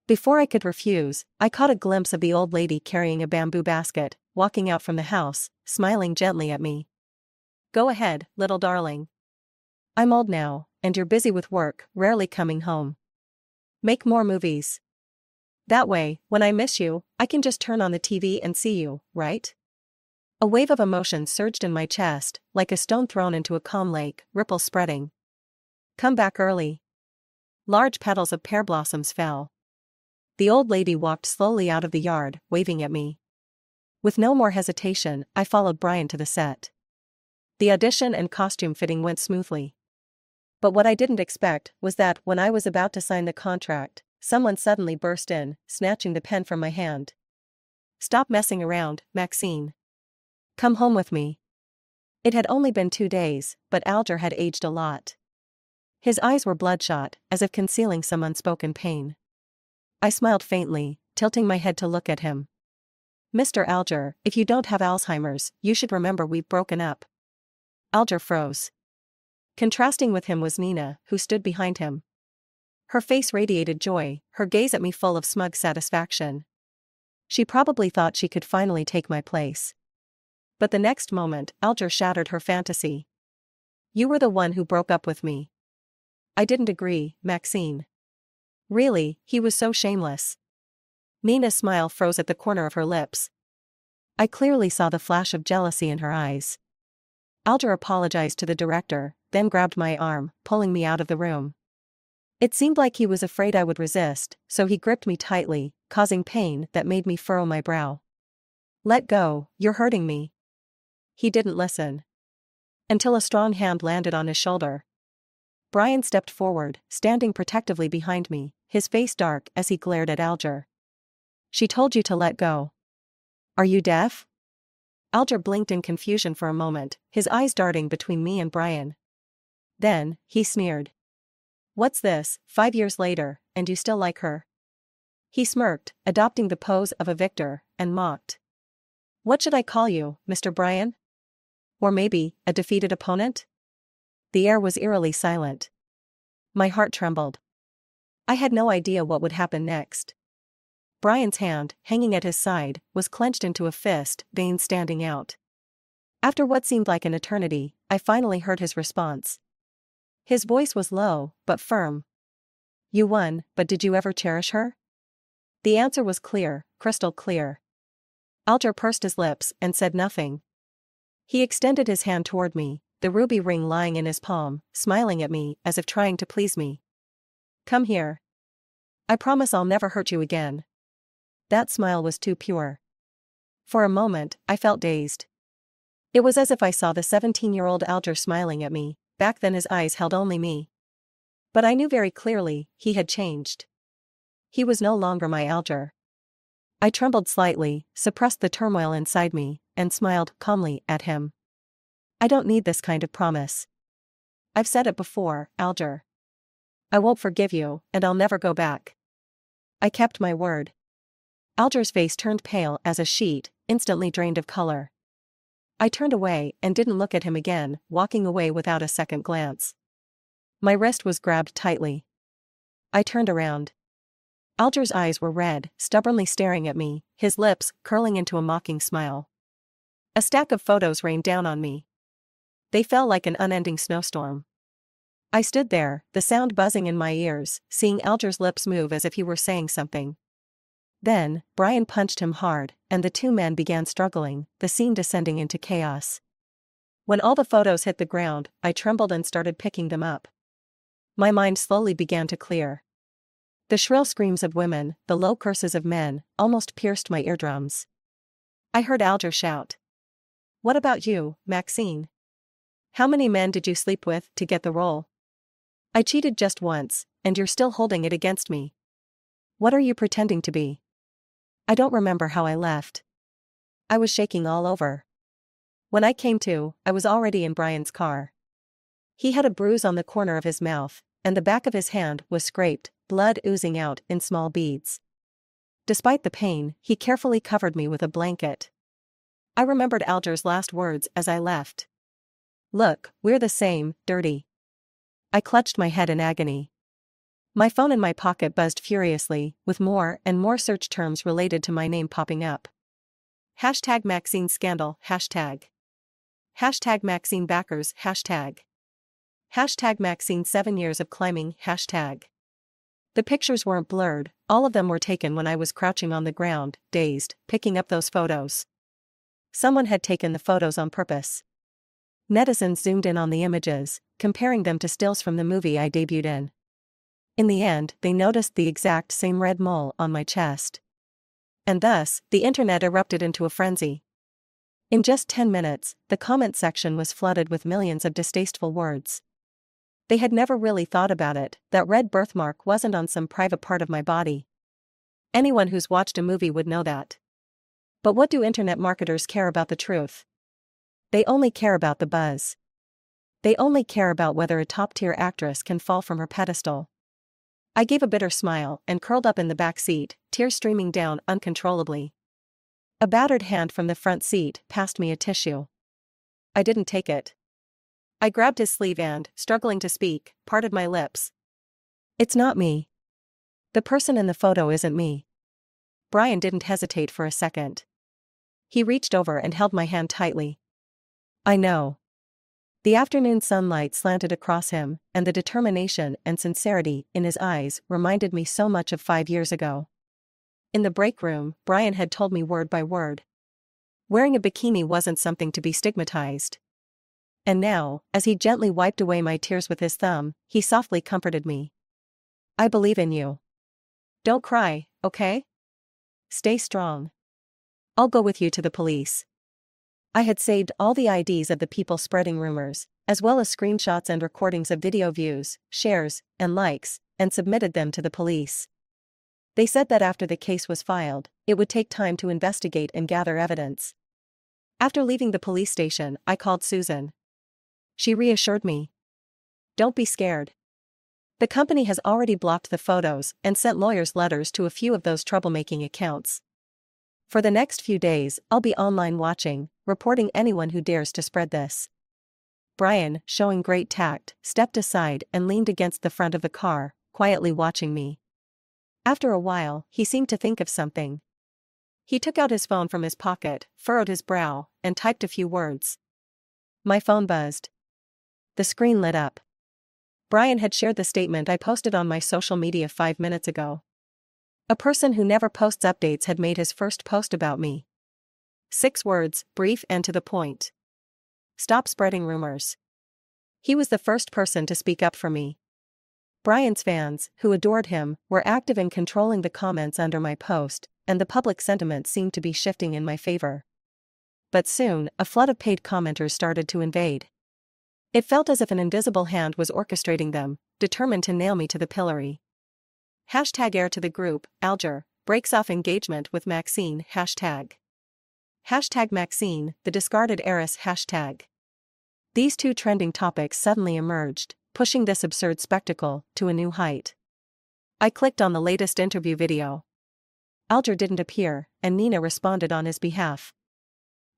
Before I could refuse, I caught a glimpse of the old lady carrying a bamboo basket, walking out from the house, smiling gently at me. Go ahead, little darling. I'm old now, and you're busy with work, rarely coming home. Make more movies. That way, when I miss you, I can just turn on the TV and see you, right? A wave of emotion surged in my chest, like a stone thrown into a calm lake, ripples spreading. Come back early. Large petals of pear blossoms fell. The old lady walked slowly out of the yard, waving at me. With no more hesitation, I followed Brian to the set. The audition and costume fitting went smoothly. But what I didn't expect was that, when I was about to sign the contract, someone suddenly burst in, snatching the pen from my hand. Stop messing around, Maxine. Come home with me. It had only been 2 days, but Alger had aged a lot. His eyes were bloodshot, as if concealing some unspoken pain. I smiled faintly, tilting my head to look at him. Mr. Alger, if you don't have Alzheimer's, you should remember we've broken up. Alger froze. Contrasting with him was Nina, who stood behind him. Her face radiated joy, her gaze at me full of smug satisfaction. She probably thought she could finally take my place. But the next moment, Alger shattered her fantasy. You were the one who broke up with me. I didn't agree, Maxine. Really, he was so shameless. Nina's smile froze at the corner of her lips. I clearly saw the flash of jealousy in her eyes. Alger apologized to the director, then grabbed my arm, pulling me out of the room. It seemed like he was afraid I would resist, so he gripped me tightly, causing pain that made me furrow my brow. Let go, you're hurting me. He didn't listen. Until a strong hand landed on his shoulder. Brian stepped forward, standing protectively behind me, his face dark as he glared at Alger. She told you to let go. Are you deaf? Alger blinked in confusion for a moment, his eyes darting between me and Brian. Then, he sneered. What's this, 5 years later, and you still like her? He smirked, adopting the pose of a victor, and mocked. What should I call you, Mr. Brian? Or maybe, a defeated opponent? The air was eerily silent. My heart trembled. I had no idea what would happen next. Brian's hand, hanging at his side, was clenched into a fist, veins standing out. After what seemed like an eternity, I finally heard his response. His voice was low, but firm. You won, but did you ever cherish her? The answer was clear, crystal clear. Alger pursed his lips and said nothing. He extended his hand toward me, the ruby ring lying in his palm, smiling at me as if trying to please me. Come here. I promise I'll never hurt you again. That smile was too pure. For a moment, I felt dazed. It was as if I saw the 17-year-old Alger smiling at me. Back then his eyes held only me. But I knew very clearly, he had changed. He was no longer my Alger. I trembled slightly, suppressed the turmoil inside me, and smiled calmly at him. I don't need this kind of promise. I've said it before, Alger. I won't forgive you, and I'll never go back. I kept my word. Alger's face turned pale as a sheet, instantly drained of color. I turned away and didn't look at him again, walking away without a second glance. My wrist was grabbed tightly. I turned around. Alger's eyes were red, stubbornly staring at me, his lips curling into a mocking smile. A stack of photos rained down on me. They fell like an unending snowstorm. I stood there, the sound buzzing in my ears, seeing Alger's lips move as if he were saying something. Then, Brian punched him hard, and the two men began struggling, the scene descending into chaos. When all the photos hit the ground, I trembled and started picking them up. My mind slowly began to clear. The shrill screams of women, the low curses of men, almost pierced my eardrums. I heard Alger shout. What about you, Maxine? How many men did you sleep with to get the role? I cheated just once, and you're still holding it against me. What are you pretending to be? I don't remember how I left. I was shaking all over. When I came to, I was already in Brian's car. He had a bruise on the corner of his mouth, and the back of his hand was scraped, blood oozing out in small beads. Despite the pain, he carefully covered me with a blanket. I remembered Alger's last words as I left. "Look, we're the same, dirty." I clutched my head in agony. My phone in my pocket buzzed furiously, with more and more search terms related to my name popping up. Hashtag Maxine scandal, hashtag. Hashtag Maxine backers, hashtag. Hashtag Maxine 7 years of climbing, hashtag. The pictures weren't blurred, all of them were taken when I was crouching on the ground, dazed, picking up those photos. Someone had taken the photos on purpose. Netizens zoomed in on the images, comparing them to stills from the movie I debuted in. In the end, they noticed the exact same red mole on my chest. And thus, the internet erupted into a frenzy. In just 10 minutes, the comment section was flooded with millions of distasteful words. They had never really thought about it, that red birthmark wasn't on some private part of my body. Anyone who's watched a movie would know that. But what do internet marketers care about the truth? They only care about the buzz. They only care about whether a top-tier actress can fall from her pedestal. I gave a bitter smile and curled up in the back seat, tears streaming down uncontrollably. A battered hand from the front seat passed me a tissue. I didn't take it. I grabbed his sleeve and, struggling to speak, parted my lips. "It's not me. The person in the photo isn't me." Brian didn't hesitate for a second. He reached over and held my hand tightly. "I know." The afternoon sunlight slanted across him, and the determination and sincerity in his eyes reminded me so much of 5 years ago. In the break room, Brian had told me word by word. Wearing a bikini wasn't something to be stigmatized. And now, as he gently wiped away my tears with his thumb, he softly comforted me. "I believe in you. Don't cry, okay? Stay strong. I'll go with you to the police." I had saved all the IDs of the people spreading rumors, as well as screenshots and recordings of video views, shares, and likes, and submitted them to the police. They said that after the case was filed, it would take time to investigate and gather evidence. After leaving the police station, I called Susan. She reassured me. "Don't be scared. The company has already blocked the photos and sent lawyers' letters to a few of those troublemaking accounts. For the next few days, I'll be online watching, reporting anyone who dares to spread this." Brian, showing great tact, stepped aside and leaned against the front of the car, quietly watching me. After a while, he seemed to think of something. He took out his phone from his pocket, furrowed his brow, and typed a few words. My phone buzzed. The screen lit up. Brian had shared the statement I posted on my social media 5 minutes ago. A person who never posts updates had made his first post about me. 6 words, brief and to the point. "Stop spreading rumors." He was the first person to speak up for me. Brian's fans, who adored him, were active in controlling the comments under my post, and the public sentiment seemed to be shifting in my favor. But soon, a flood of paid commenters started to invade. It felt as if an invisible hand was orchestrating them, determined to nail me to the pillory. Hashtag heir to the group, Alger, breaks off engagement with Maxine, hashtag. Hashtag Maxine, the discarded heiress, hashtag. These two trending topics suddenly emerged, pushing this absurd spectacle to a new height. I clicked on the latest interview video. Alger didn't appear, and Nina responded on his behalf.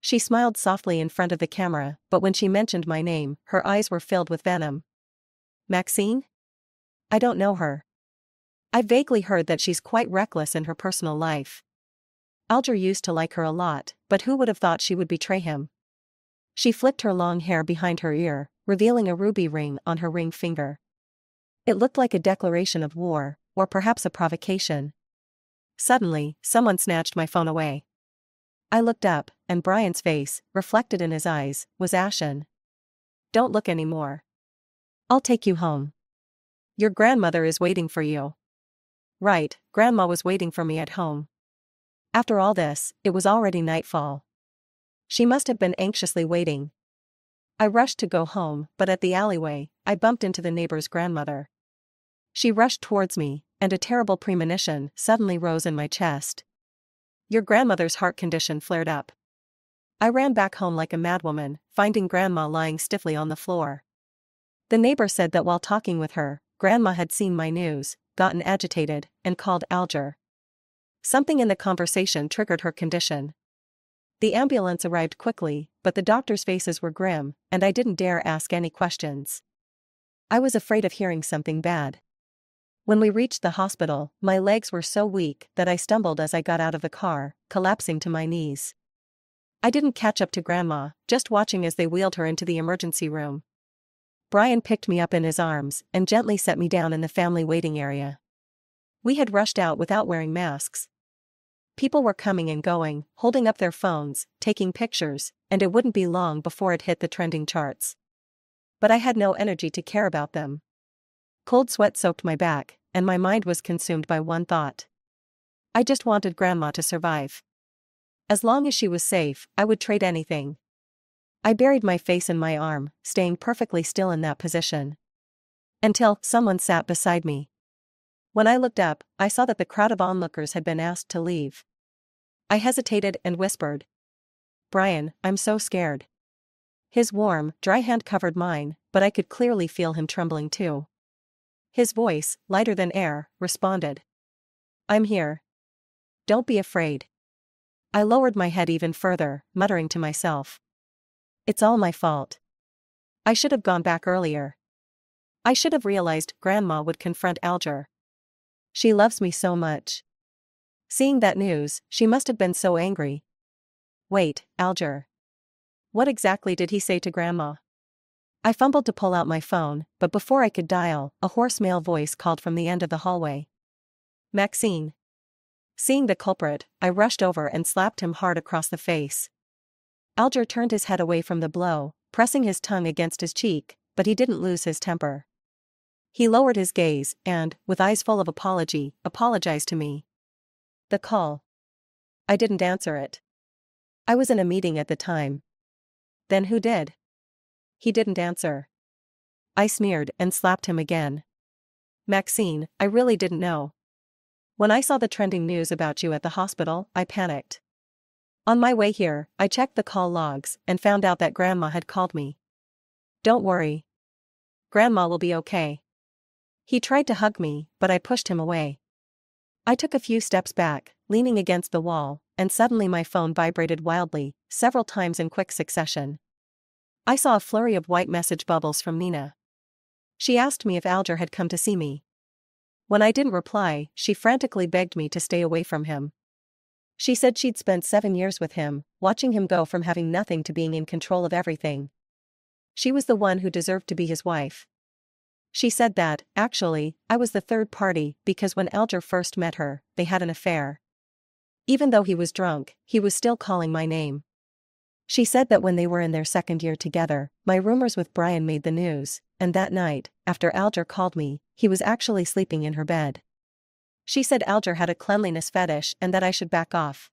She smiled softly in front of the camera, but when she mentioned my name, her eyes were filled with venom. "Maxine? I don't know her. I vaguely heard that she's quite reckless in her personal life. Alger used to like her a lot, but who would have thought she would betray him?" She flicked her long hair behind her ear, revealing a ruby ring on her ring finger. It looked like a declaration of war, or perhaps a provocation. Suddenly, someone snatched my phone away. I looked up, and Brian's face, reflected in his eyes, was ashen. "Don't look anymore. I'll take you home. Your grandmother is waiting for you." Right, Grandma was waiting for me at home. After all this, it was already nightfall. She must have been anxiously waiting. I rushed to go home, but at the alleyway, I bumped into the neighbor's grandmother. She rushed towards me, and a terrible premonition suddenly rose in my chest. Your grandmother's heart condition flared up. I ran back home like a madwoman, finding Grandma lying stiffly on the floor. The neighbor said that while talking with her, Grandma had seen my news, gotten agitated, and called Alger. Something in the conversation triggered her condition. The ambulance arrived quickly, but the doctors' faces were grim, and I didn't dare ask any questions. I was afraid of hearing something bad. When we reached the hospital, my legs were so weak that I stumbled as I got out of the car, collapsing to my knees. I didn't catch up to Grandma, just watching as they wheeled her into the emergency room. Brian picked me up in his arms and gently set me down in the family waiting area. We had rushed out without wearing masks. People were coming and going, holding up their phones, taking pictures, and it wouldn't be long before it hit the trending charts. But I had no energy to care about them. Cold sweat soaked my back, and my mind was consumed by one thought. I just wanted Grandma to survive. As long as she was safe, I would trade anything. I buried my face in my arm, staying perfectly still in that position. Until someone sat beside me. When I looked up, I saw that the crowd of onlookers had been asked to leave. I hesitated and whispered, "Brian, I'm so scared." His warm, dry hand covered mine, but I could clearly feel him trembling too. His voice, lighter than air, responded, "I'm here. Don't be afraid." I lowered my head even further, muttering to myself, "It's all my fault. I should have gone back earlier. I should have realized Grandma would confront Alger. She loves me so much. Seeing that news, she must have been so angry. Wait, Alger. What exactly did he say to Grandma?" I fumbled to pull out my phone, but before I could dial, a hoarse male voice called from the end of the hallway. "Maxine." Seeing the culprit, I rushed over and slapped him hard across the face. Alger turned his head away from the blow, pressing his tongue against his cheek, but he didn't lose his temper. He lowered his gaze and, with eyes full of apology, apologized to me. The call. I didn't answer it. I was in a meeting at the time. Then who did? He didn't answer. I sneered and slapped him again. "Maxine, I really didn't know. When I saw the trending news about you at the hospital, I panicked. On my way here, I checked the call logs and found out that Grandma had called me. Don't worry. Grandma will be okay." He tried to hug me, but I pushed him away. I took a few steps back, leaning against the wall, and suddenly my phone vibrated wildly, several times in quick succession. I saw a flurry of white message bubbles from Nina. She asked me if Alger had come to see me. When I didn't reply, she frantically begged me to stay away from him. She said she'd spent 7 years with him, watching him go from having nothing to being in control of everything. She was the one who deserved to be his wife. She said that, actually, I was the third party because when Alger first met her, they had an affair. Even though he was drunk, he was still calling my name. She said that when they were in their second year together, my rumors with Brian made the news, and that night, after Alger called me, he was actually sleeping in her bed. She said Alger had a cleanliness fetish and that I should back off.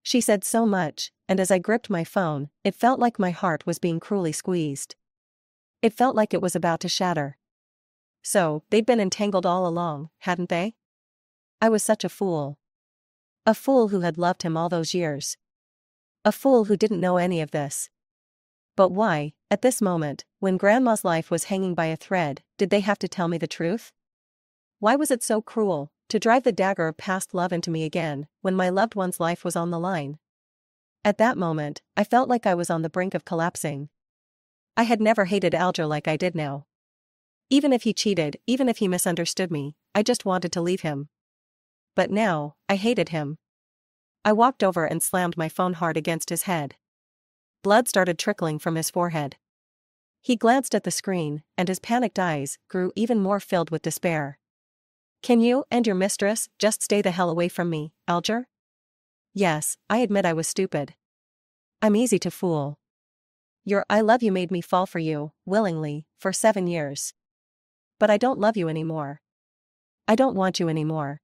She said so much, and as I gripped my phone, it felt like my heart was being cruelly squeezed. It felt like it was about to shatter. So, they'd been entangled all along, hadn't they? I was such a fool. A fool who had loved him all those years. A fool who didn't know any of this. But why, at this moment, when Grandma's life was hanging by a thread, did they have to tell me the truth? Why was it so cruel, to drive the dagger of past love into me again, when my loved one's life was on the line? At that moment, I felt like I was on the brink of collapsing. I had never hated Alger like I did now. Even if he cheated, even if he misunderstood me, I just wanted to leave him. But now, I hated him. I walked over and slammed my phone hard against his head. Blood started trickling from his forehead. He glanced at the screen, and his panicked eyes grew even more filled with despair. "Can you and your mistress just stay the hell away from me, Alger?" "Yes, I admit I was stupid. I'm easy to fool. Your I love you made me fall for you, willingly, for 7 years. But I don't love you anymore. I don't want you anymore."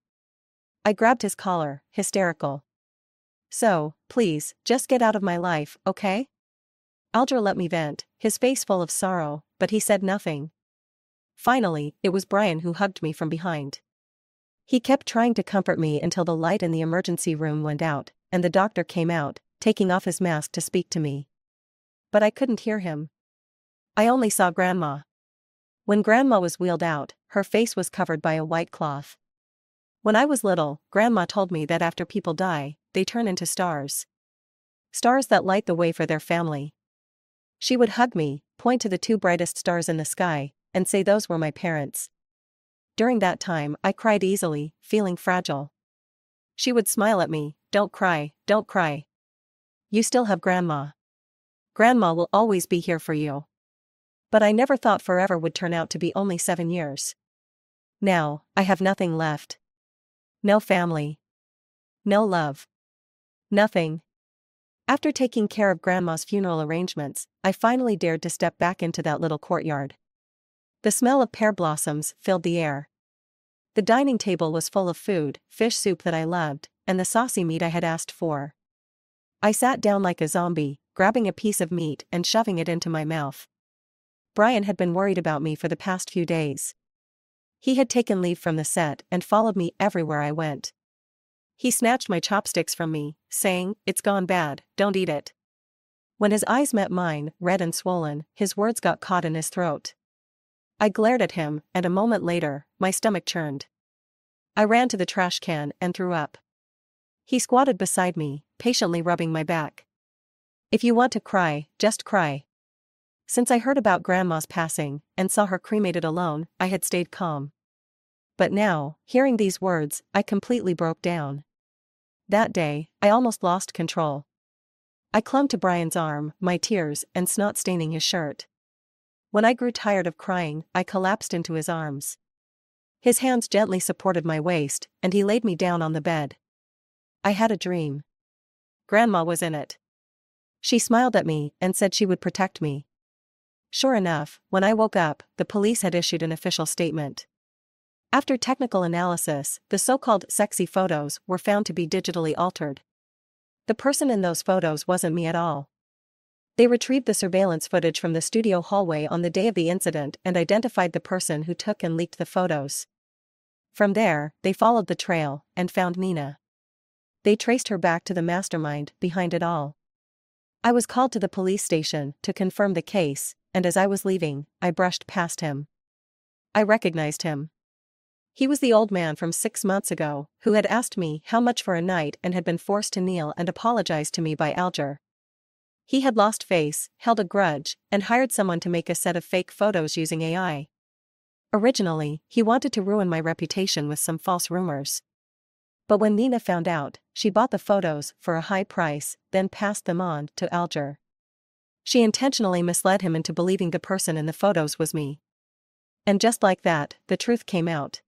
I grabbed his collar, hysterical. "So, please, just get out of my life, okay?" Alger let me vent, his face full of sorrow, but he said nothing. Finally, it was Brian who hugged me from behind. He kept trying to comfort me until the light in the emergency room went out, and the doctor came out, taking off his mask to speak to me. But I couldn't hear him. I only saw Grandma. When Grandma was wheeled out, her face was covered by a white cloth. When I was little, Grandma told me that after people die, they turn into stars. Stars that light the way for their family. She would hug me, point to the two brightest stars in the sky, and say those were my parents. During that time, I cried easily, feeling fragile. She would smile at me, "Don't cry, don't cry. You still have Grandma. Grandma will always be here for you." But I never thought forever would turn out to be only 7 years. Now, I have nothing left. No family. No love. Nothing. After taking care of Grandma's funeral arrangements, I finally dared to step back into that little courtyard. The smell of pear blossoms filled the air. The dining table was full of food, fish soup that I loved, and the saucy meat I had asked for. I sat down like a zombie, grabbing a piece of meat and shoving it into my mouth. Brian had been worried about me for the past few days. He had taken leave from the set and followed me everywhere I went. He snatched my chopsticks from me, saying, "It's gone bad, don't eat it." When his eyes met mine, red and swollen, his words got caught in his throat. I glared at him, and a moment later, my stomach churned. I ran to the trash can and threw up. He squatted beside me, patiently rubbing my back. "If you want to cry, just cry." Since I heard about Grandma's passing, and saw her cremated alone, I had stayed calm. But now, hearing these words, I completely broke down. That day, I almost lost control. I clung to Brian's arm, my tears and snot staining his shirt. When I grew tired of crying, I collapsed into his arms. His hands gently supported my waist, and he laid me down on the bed. I had a dream. Grandma was in it. She smiled at me and said she would protect me. Sure enough, when I woke up, the police had issued an official statement. After technical analysis, the so-called sexy photos were found to be digitally altered. The person in those photos wasn't me at all. They retrieved the surveillance footage from the studio hallway on the day of the incident and identified the person who took and leaked the photos. From there, they followed the trail and found Nina. They traced her back to the mastermind behind it all. I was called to the police station to confirm the case, and as I was leaving, I brushed past him. I recognized him. He was the old man from 6 months ago, who had asked me how much for a night and had been forced to kneel and apologize to me by Alger. He had lost face, held a grudge, and hired someone to make a set of fake photos using AI. Originally, he wanted to ruin my reputation with some false rumors. But when Nina found out, she bought the photos for a high price, then passed them on to Alger. She intentionally misled him into believing the person in the photos was me. And just like that, the truth came out.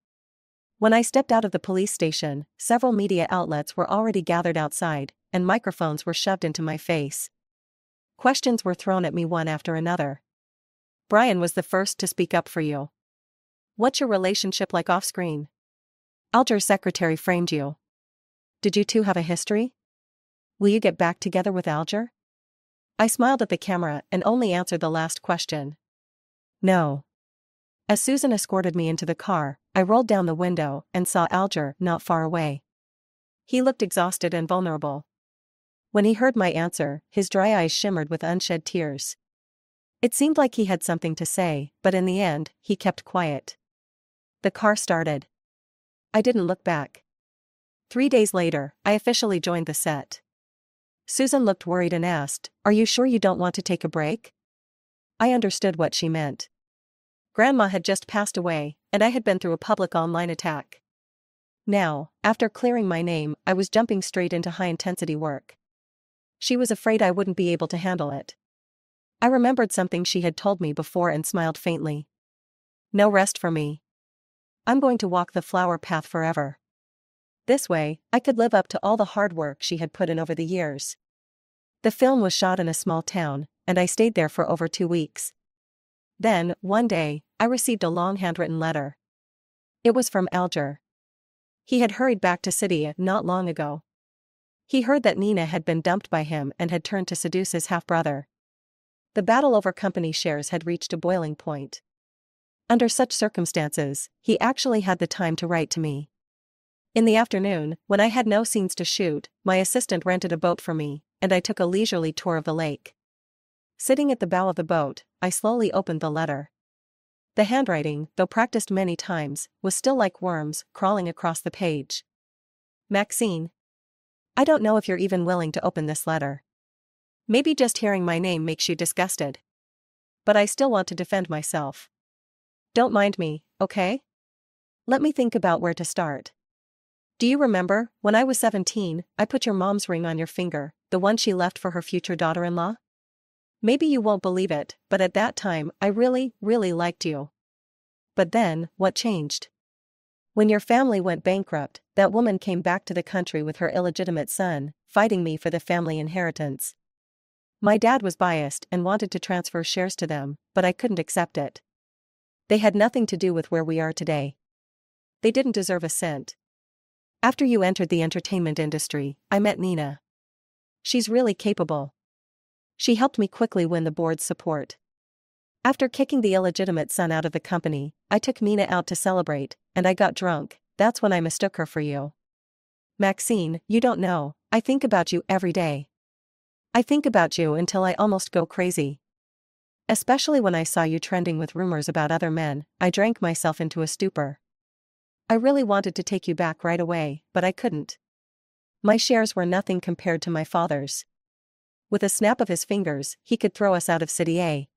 When I stepped out of the police station, several media outlets were already gathered outside, and microphones were shoved into my face. Questions were thrown at me one after another. "Brian was the first to speak up for you. What's your relationship like off-screen? Alger's secretary framed you. Did you two have a history? Will you get back together with Alger?" I smiled at the camera and only answered the last question. No. As Susan escorted me into the car, I rolled down the window and saw Alger not far away. He looked exhausted and vulnerable. When he heard my answer, his dry eyes shimmered with unshed tears. It seemed like he had something to say, but in the end, he kept quiet. The car started. I didn't look back. 3 days later, I officially joined the set. Susan looked worried and asked, "Are you sure you don't want to take a break?" I understood what she meant. Grandma had just passed away, and I had been through a public online attack. Now, after clearing my name, I was jumping straight into high-intensity work. She was afraid I wouldn't be able to handle it. I remembered something she had told me before and smiled faintly. No rest for me. I'm going to walk the flower path forever. This way, I could live up to all the hard work she had put in over the years. The film was shot in a small town, and I stayed there for over 2 weeks. Then, one day, I received a long handwritten letter. It was from Alger. He had hurried back to city not long ago. He heard that Nina had been dumped by him and had turned to seduce his half-brother. The battle over company shares had reached a boiling point. Under such circumstances, he actually had the time to write to me. In the afternoon, when I had no scenes to shoot, my assistant rented a boat for me, and I took a leisurely tour of the lake. Sitting at the bow of the boat, I slowly opened the letter. The handwriting, though practiced many times, was still like worms crawling across the page. Maxine. I don't know if you're even willing to open this letter. Maybe just hearing my name makes you disgusted. But I still want to defend myself. Don't mind me, okay? Let me think about where to start. Do you remember, when I was 17, I put your mom's ring on your finger, the one she left for her future daughter-in-law? Maybe you won't believe it, but at that time, I really, really liked you. But then, what changed? When your family went bankrupt, that woman came back to the country with her illegitimate son, fighting me for the family inheritance. My dad was biased and wanted to transfer shares to them, but I couldn't accept it. They had nothing to do with where we are today. They didn't deserve a cent. After you entered the entertainment industry, I met Nina. She's really capable. She helped me quickly win the board's support. After kicking the illegitimate son out of the company, I took Nina out to celebrate, and I got drunk. That's when I mistook her for you. Maxine, you don't know, I think about you every day. I think about you until I almost go crazy. Especially when I saw you trending with rumors about other men, I drank myself into a stupor. I really wanted to take you back right away, but I couldn't. My shares were nothing compared to my father's. With a snap of his fingers, he could throw us out of City A.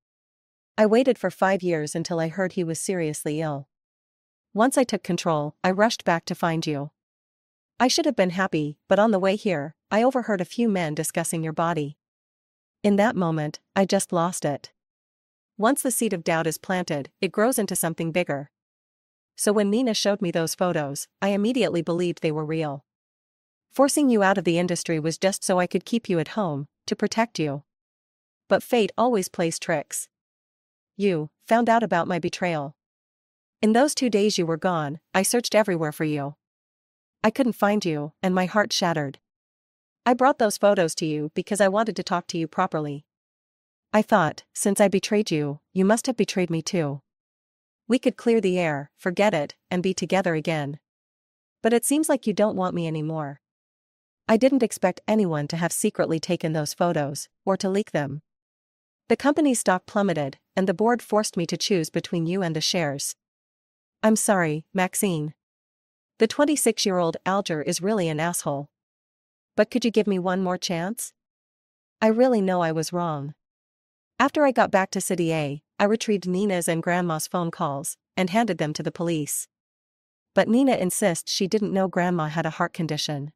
I waited for 5 years until I heard he was seriously ill. Once I took control, I rushed back to find you. I should have been happy, but on the way here, I overheard a few men discussing your body. In that moment, I just lost it. Once the seed of doubt is planted, it grows into something bigger. So when Nina showed me those photos, I immediately believed they were real. Forcing you out of the industry was just so I could keep you at home, to protect you. But fate always plays tricks. You found out about my betrayal. In those 2 days you were gone, I searched everywhere for you. I couldn't find you, and my heart shattered. I brought those photos to you because I wanted to talk to you properly. I thought, since I betrayed you, you must have betrayed me too. We could clear the air, forget it, and be together again. But it seems like you don't want me anymore. I didn't expect anyone to have secretly taken those photos, or to leak them. The company's stock plummeted, and the board forced me to choose between you and the shares. I'm sorry, Maxine. The 26-year-old Alger is really an asshole. But could you give me one more chance? I really know I was wrong. After I got back to City A, I retrieved Nina's and Grandma's phone calls, and handed them to the police. But Nina insists she didn't know Grandma had a heart condition.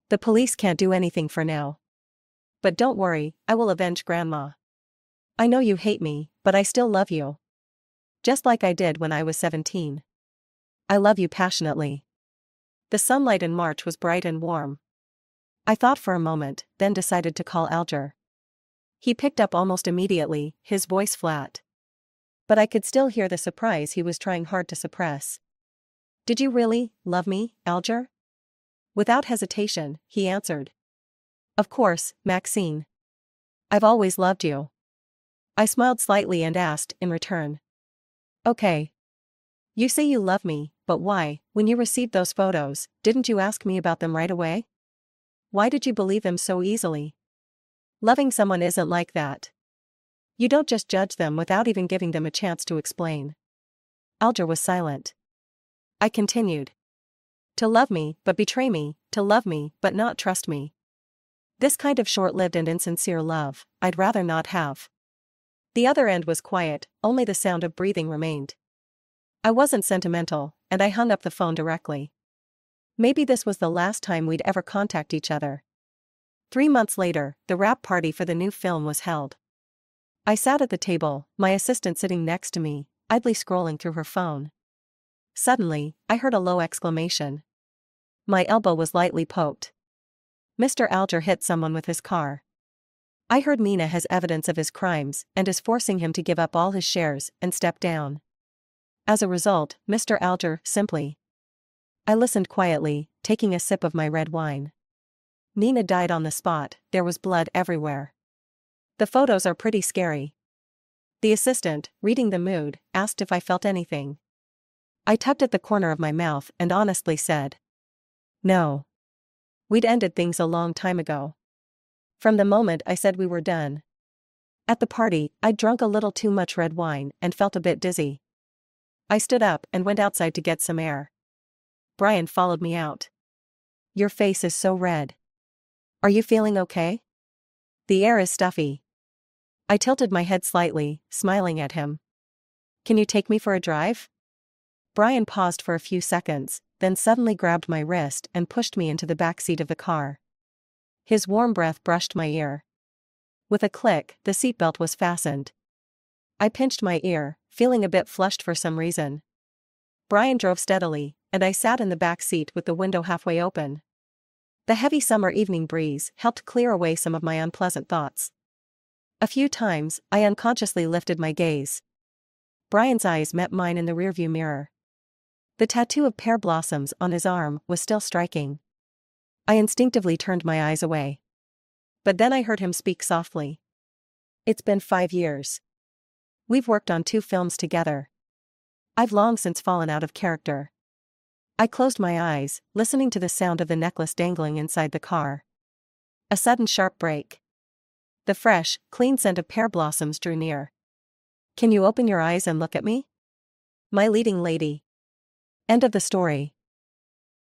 The police can't do anything for now. But don't worry, I will avenge Grandma. I know you hate me, but I still love you. Just like I did when I was 17. I love you passionately. The sunlight in March was bright and warm. I thought for a moment, then decided to call Alger. He picked up almost immediately, his voice flat. But I could still hear the surprise he was trying hard to suppress. Did you really love me, Alger? Without hesitation, he answered. Of course, Maxine. I've always loved you. I smiled slightly and asked, in return. Okay. You say you love me, but why, when you received those photos, didn't you ask me about them right away? Why did you believe them so easily? Loving someone isn't like that. You don't just judge them without even giving them a chance to explain. Alger was silent. I continued. To love me, but betray me, to love me, but not trust me. This kind of short-lived and insincere love, I'd rather not have. The other end was quiet, only the sound of breathing remained. I wasn't sentimental, and I hung up the phone directly. Maybe this was the last time we'd ever contact each other. 3 months later, the wrap party for the new film was held. I sat at the table, my assistant sitting next to me, idly scrolling through her phone. Suddenly, I heard a low exclamation. My elbow was lightly poked. Mr. Alger hit someone with his car. I heard Nina has evidence of his crimes and is forcing him to give up all his shares and step down. As a result, Mr. Alger, simply. I listened quietly, taking a sip of my red wine. Nina died on the spot, there was blood everywhere. The photos are pretty scary. The assistant, reading the mood, asked if I felt anything. I tugged at the corner of my mouth and honestly said. No. We'd ended things a long time ago. From the moment I said we were done. At the party, I'd drunk a little too much red wine and felt a bit dizzy. I stood up and went outside to get some air. Brian followed me out. Your face is so red. Are you feeling okay? The air is stuffy. I tilted my head slightly, smiling at him. Can you take me for a drive? Brian paused for a few seconds, then suddenly grabbed my wrist and pushed me into the back seat of the car. His warm breath brushed my ear. With a click, the seatbelt was fastened. I pinched my ear, feeling a bit flushed for some reason. Brian drove steadily, and I sat in the back seat with the window halfway open. The heavy summer evening breeze helped clear away some of my unpleasant thoughts. A few times, I unconsciously lifted my gaze. Brian's eyes met mine in the rearview mirror. The tattoo of pear blossoms on his arm was still striking. I instinctively turned my eyes away. But then I heard him speak softly. It's been 5 years. We've worked on 2 films together. I've long since fallen out of character. I closed my eyes, listening to the sound of the necklace dangling inside the car. A sudden sharp break. The fresh, clean scent of pear blossoms drew near. Can you open your eyes and look at me? My leading lady. End of the story.